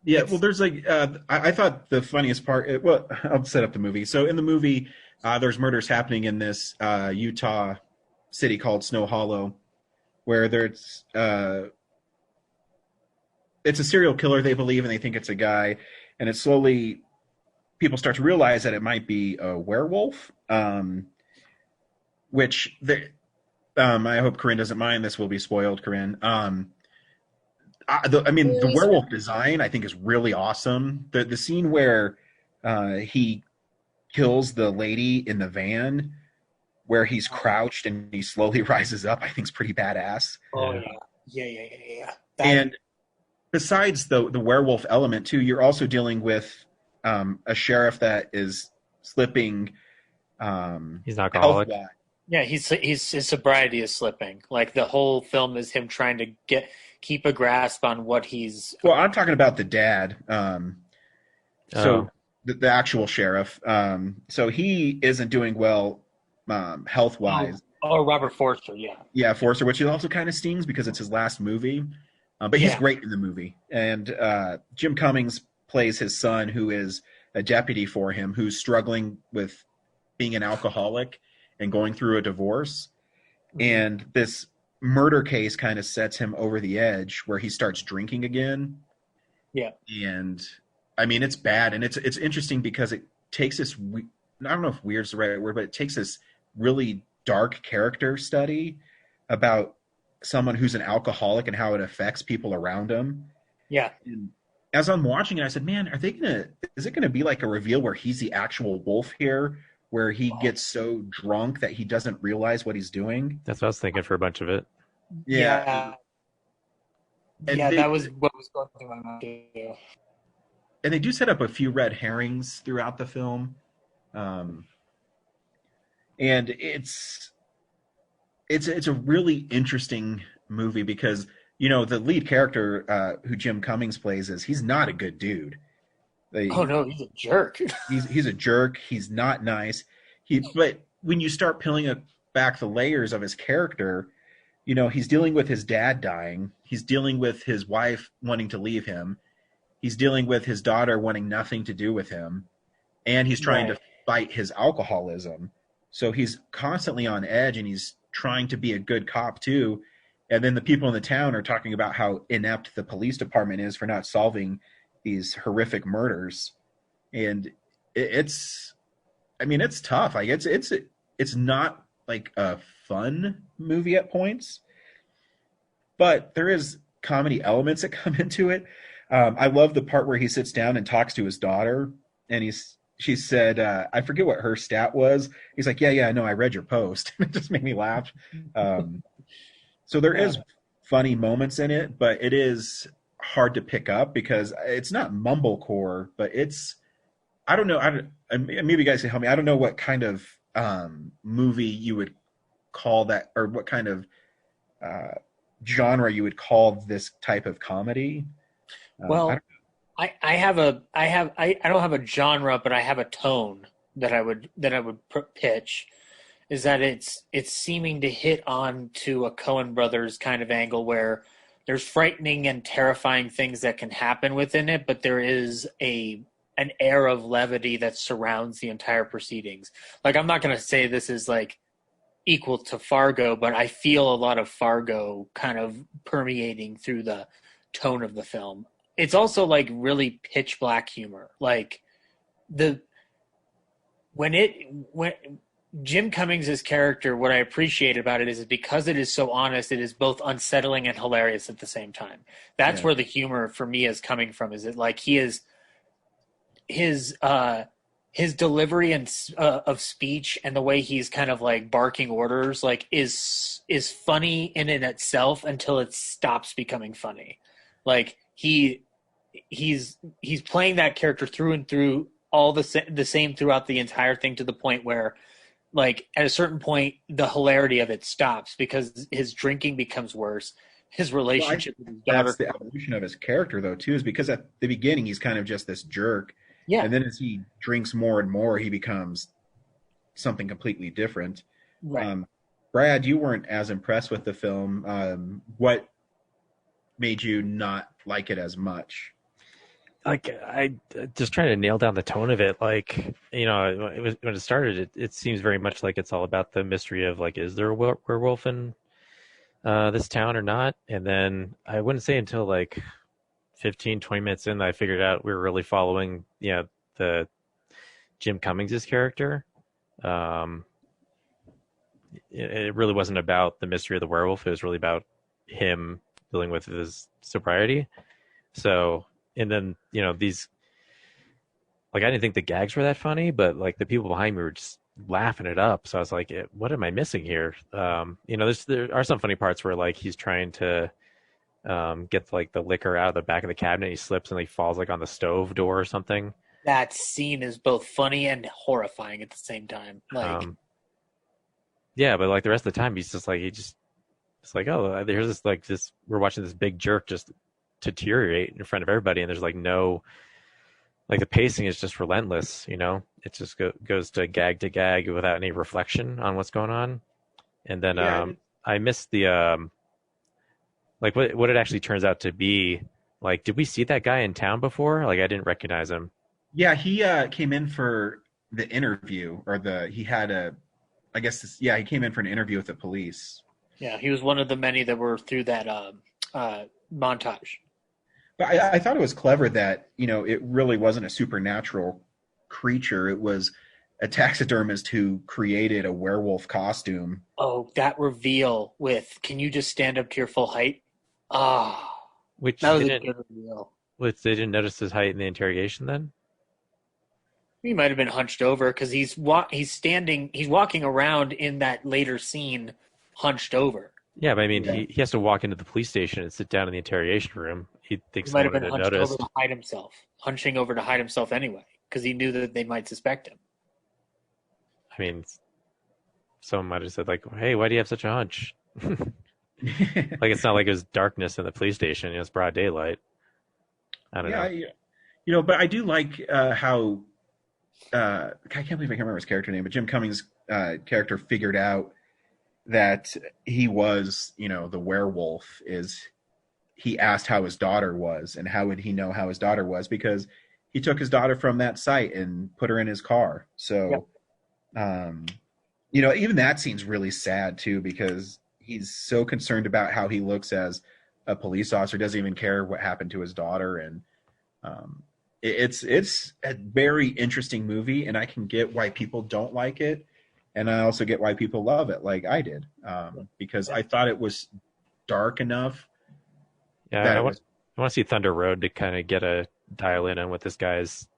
yeah. Well, there's like, I thought the funniest part. Well, I'll set up the movie. So in the movie, there's murders happening in this Utah city called Snow Hollow, where there's it's a serial killer, they believe, and they think it's a guy, and it slowly people start to realize that it might be a werewolf. Which I hope Corinne doesn't mind. This will be spoiled, Corinne. The werewolf design I think is really awesome. The scene where he kills the lady in the van, where he's crouched and he slowly rises up, I think is pretty badass. Oh yeah. And besides the werewolf element too, you're also dealing with a sheriff that is slipping. He's not alcoholic. Yeah, his sobriety is slipping. Like the whole film is him trying to keep a grasp on what he's. Well, I'm talking about the dad. So the actual sheriff. So he isn't doing well health wise. Oh, Robert Forster, yeah. Yeah, Forster, which also kind of stings because it's his last movie. But he's great in the movie. And Jim Cummings plays his son, who is a deputy for him, who's struggling with being an alcoholic and going through a divorce. And this murder case kind of sets him over the edge where he starts drinking again. Yeah. And I mean, it's bad. And it's interesting because it takes this, I don't know if weird's the right word, but it takes this really dark character study about someone who's an alcoholic and how it affects people around him. Yeah. And as I'm watching it, I said, man, is it going to be like a reveal where he's the actual wolf here, where he gets so drunk that he doesn't realize what he's doing? That's what I was thinking for a bunch of it. Yeah. That was what was going through my mind too. And they do set up a few red herrings throughout the film. And it's a really interesting movie because, you know, the lead character who Jim Cummings plays he's not a good dude. Oh no, he's a jerk. he's a jerk. He's not nice. But when you start peeling back the layers of his character, you know, he's dealing with his dad dying. He's dealing with his wife wanting to leave him. He's dealing with his daughter wanting nothing to do with him. And he's trying to fight his alcoholism. So he's constantly on edge and he's trying to be a good cop too. And then the people in the town are talking about how inept the police department is for not solving these horrific murders. And it's tough. Like it's not like a fun movie at points, but there is comedy elements that come into it. I love the part where he sits down and talks to his daughter, and she said, I forget what her stat was. He's like, yeah, no, I read your post. It just made me laugh. So there is funny moments in it, but it is hard to pick up because it's not mumblecore, but I don't know. Maybe you guys can help me. I don't know what kind of movie you would call that, or what kind of genre you would call this type of comedy. Well, I don't have a genre, but I have a tone that I would pitch. Is that it's seeming to hit on to a Coen Brothers kind of angle where there's frightening and terrifying things that can happen within it, but there is an air of levity that surrounds the entire proceedings. Like, I'm not going to say this is like equal to Fargo, but I feel a lot of Fargo kind of permeating through the tone of the film. It's also like really pitch black humor. Like when Jim Cummings' character, what I appreciate about it is because it is so honest, it is both unsettling and hilarious at the same time. That's where the humor for me is coming from. Is it like he is his delivery and of speech and the way he's kind of like barking orders like is funny in itself until it stops becoming funny. Like he's playing that character through and through, all the same throughout the entire thing, to the point where like at a certain point the hilarity of it stops because his drinking becomes worse. His relationship with his daughter. That's the evolution of his character though too, is because at the beginning he's kind of just this jerk. Yeah. And then as he drinks more and more, he becomes something completely different. Right. Brad, you weren't as impressed with the film. What made you not like it as much? Like, I just trying to nail down the tone of it. Like, you know, when it started, it seems very much like it's all about the mystery of like, is there a werewolf in this town or not? And then I wouldn't say until like 15, 20 minutes in that I figured out we were really following, the Jim Cummings' character. It really wasn't about the mystery of the werewolf. It was really about him dealing with his sobriety. So, and then, these, like, I didn't think the gags were that funny, but like the people behind me were just laughing it up. So I was like, what am I missing here? There are some funny parts where like he's trying to get like the liquor out of the back of the cabinet. He slips and he falls like on the stove door or something. That scene is both funny and horrifying at the same time. Like, yeah, but like the rest of the time, he's just like, it's like, oh, there's this, like, this, we're watching this big jerk just deteriorate in front of everybody. And there's like no, like the pacing is just relentless, it just goes to gag without any reflection on what's going on. And then, I missed the, like what it actually turns out to be. Like, did we see that guy in town before? Like, I didn't recognize him. Yeah, he came in for the interview, he came in for an interview with the police. Yeah, he was one of the many that were through that montage. But I thought it was clever that, it really wasn't a supernatural creature. It was a taxidermist who created a werewolf costume. Oh, that reveal with, can you just stand up to your full height? Which that was a good reveal. Which they didn't notice his height in the interrogation then? He might have been hunched over because he's walking around in that later scene hunched over. Yeah, but I mean, he has to walk into the police station and sit down in the interrogation room. He thinks he might have been hunching over to hide himself anyway, because he knew that they might suspect him. I mean, someone might have said like, "Hey, why do you have such a hunch?" Like, it's not like it was darkness in the police station; it's broad daylight. I don't know. But I do like how I can't believe I can't remember his character name, but Jim Cummings' character figured out that he was, the werewolf. He asked how his daughter was, and how would he know how his daughter was? Because he took his daughter from that site and put her in his car. So, even that scene's really sad too, because he's so concerned about how he looks as a police officer, doesn't even care what happened to his daughter. And it's a very interesting movie, and I can get why people don't like it. And I also get why people love it, like I did, because I thought it was dark enough. Yeah, I want to see Thunder Road to kind of get a dial in on what this guy's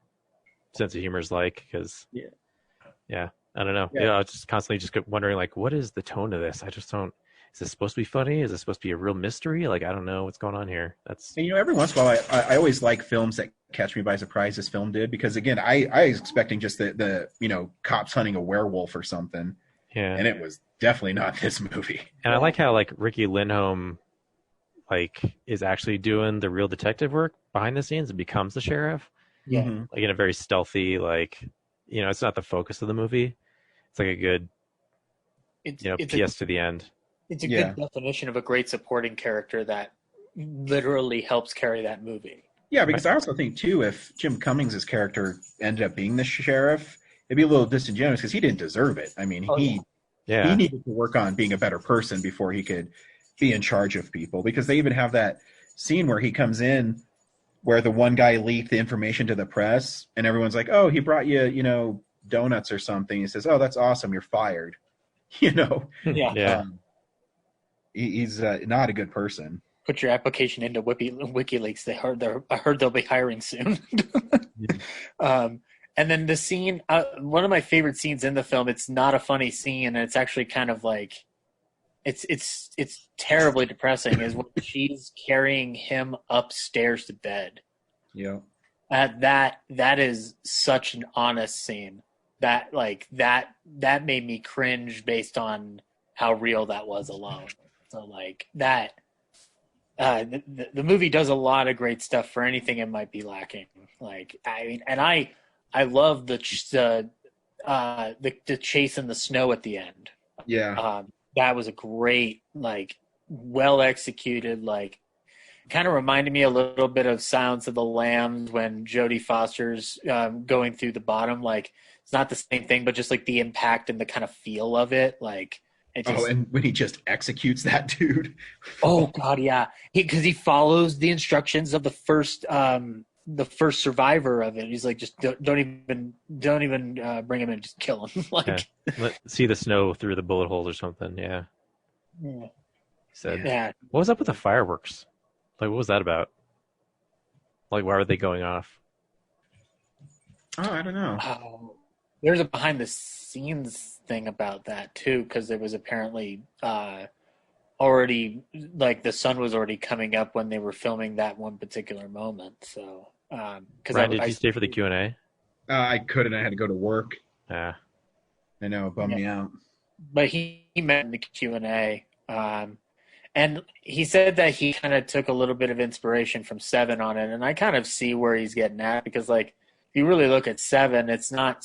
sense of humor is like. Because, I don't know. I was just constantly just wondering, like, what is the tone of this? I just don't. Is this supposed to be funny? Is this supposed to be a real mystery? Like, I don't know what's going on here. And, every once in a while, I always like films that catch me by surprise. This film did, because again, I was expecting just the cops hunting a werewolf or something. Yeah, and it was definitely not this movie. And I like how like Ricky Lindholm, like, is actually doing the real detective work behind the scenes and becomes the sheriff. Yeah, like in a very stealthy, like, it's not the focus of the movie. It's like a good, PS to the end. It's a good definition of a great supporting character that literally helps carry that movie. Yeah, because I also think, too, if Jim Cummings' character ended up being the sheriff, it'd be a little disingenuous because he didn't deserve it. I mean, Yeah. He needed to work on being a better person before he could be in charge of people, because they even have that scene where he comes in where the one guy leaked the information to the press and everyone's like, oh, he brought you, donuts or something. He says, oh, that's awesome. You're fired. Yeah. He's not a good person. Put your application into WikiLeaks. I heard they'll be hiring soon. And then the scene, one of my favorite scenes in the film. It's not a funny scene, and it's actually kind of like, it's terribly depressing. Is when she's carrying him upstairs to bed. Yeah. That is such an honest scene. That made me cringe based on how real that was alone. So like that. The movie does a lot of great stuff for anything it might be lacking. Like, I mean, and I love the chase in the snow at the end. Yeah. That was a great, like, well executed, like, kind of reminded me a little bit of Silence of the Lambs when Jodie Foster's going through the bottom. Like, it's not the same thing, but just like the impact and the kind of feel of it. Like, and when he just executes that dude. Oh God, yeah. Because he follows the instructions of the first survivor of it. He's like, just don't even bring him in, just kill him. Like, Let's see the snow through the bullet holes or something. Yeah. Yeah. Said, yeah. What was up with the fireworks? Like, what was that about? Like, why were they going off? Oh, I don't know. There's a behind the scenes thing about that too, because there was apparently already, like, the sun was already coming up when they were filming that one particular moment. So, Ryan, did you stay for the Q&A? I couldn't. I had to go to work. Yeah, I know, it bummed me out. But he met in the Q&A, and he said that he kind of took a little bit of inspiration from Seven on it, and I kind of see where he's getting at, because, like, if you really look at Seven, it's not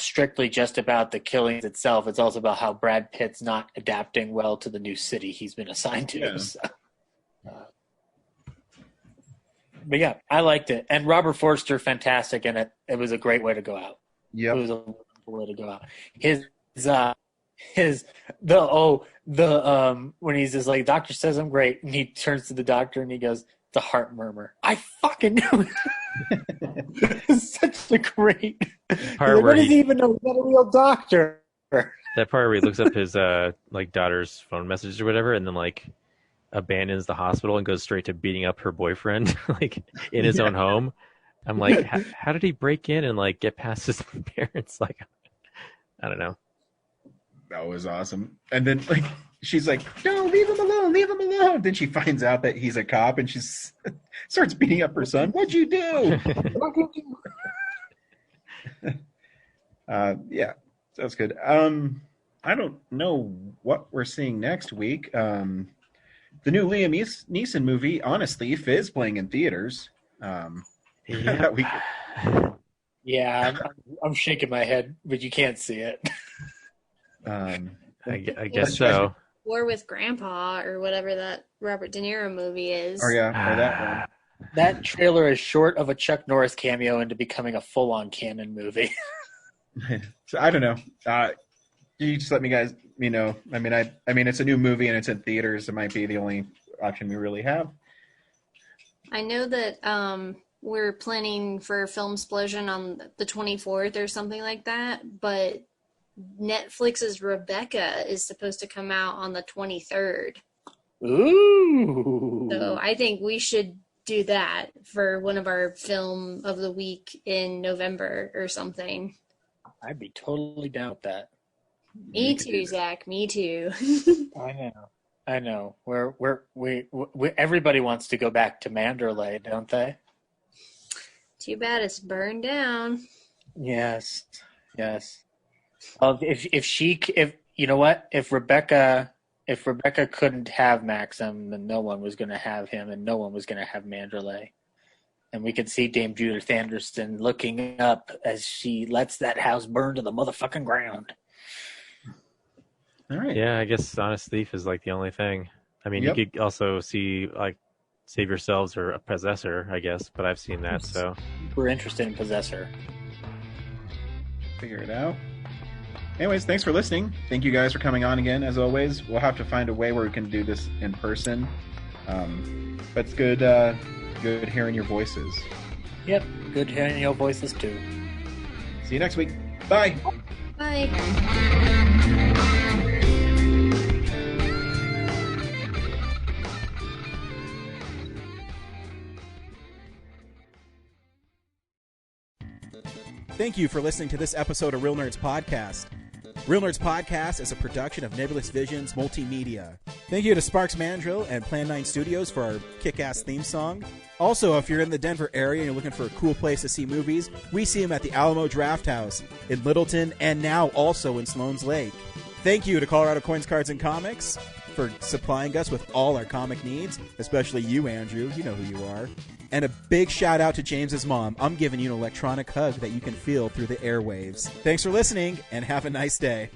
strictly just about the killings itself. It's also about how Brad Pitt's not adapting well to the new city he's been assigned to. Yeah. So, but yeah, I liked it. And Robert Forster, fantastic in it. It was a great way to go out. Yeah, it was a wonderful way to go out. When he's just like, doctor says I'm great, and he turns to the doctor and he goes, it's a heart murmur. I fucking knew it. It's such a great part like, where what does he even know? He's not a real doctor. That part where he looks up his like daughter's phone messages or whatever, and then like abandons the hospital and goes straight to beating up her boyfriend like in his own home. I'm like, how did he break in and like get past his parents? Like, I don't know. That was awesome. And then like she's like, no, leave him alone, leave him alone. Then she finds out that he's a cop and she starts beating up her son. What'd you do? Yeah, that's good. I don't know what we're seeing next week. The new Liam Neeson movie, Honest Thief, is playing in theaters. Yeah, I'm shaking my head, but you can't see it. I guess so. War with Grandpa, or whatever that Robert De Niro movie is. Oh yeah, or that one. That trailer is short of a Chuck Norris cameo into becoming a full-on canon movie. So I don't know. You just let me know. I mean, it's a new movie and it's in theaters. It might be the only option we really have. I know that we're planning for Filmsplosion on the 24th or something like that, but Netflix's Rebecca is supposed to come out on the 23rd. Ooh! So I think we should do that for one of our film of the week in November or something. I'd be totally down with that. Me too, Zach. Me too. I know. We everybody wants to go back to Manderley, don't they? Too bad it's burned down. Yes. If you know what, if Rebecca couldn't have Maxim, then no one was going to have him, and no one was going to have Manderley. And we could see Dame Judith Anderson looking up as she lets that house burn to the motherfucking ground. All right. Yeah, I guess Honest Thief is like the only thing. I mean, You could also see like Save Yourselves or a Possessor, I guess, but I've seen that, so we're interested in Possessor. Figure it out. Anyways, thanks for listening. Thank you guys for coming on again. As always, we'll have to find a way where we can do this in person. But it's good hearing your voices. Yep, good hearing your voices too. See you next week. Bye. Bye. Thank you for listening to this episode of Real Nerds Podcast. Real Nerds Podcast is a production of Nebulous Visions Multimedia. Thank you to Sparks Mandrill and Plan 9 Studios for our kick-ass theme song. Also, if you're in the Denver area and you're looking for a cool place to see movies, we see them at the Alamo Drafthouse in Littleton and now also in Sloan's Lake. Thank you to Colorado Coins, Cards, and Comics for supplying us with all our comic needs, especially you, Andrew. You know who you are. And a big shout out to James's mom. I'm giving you an electronic hug that you can feel through the airwaves. Thanks for listening, and have a nice day.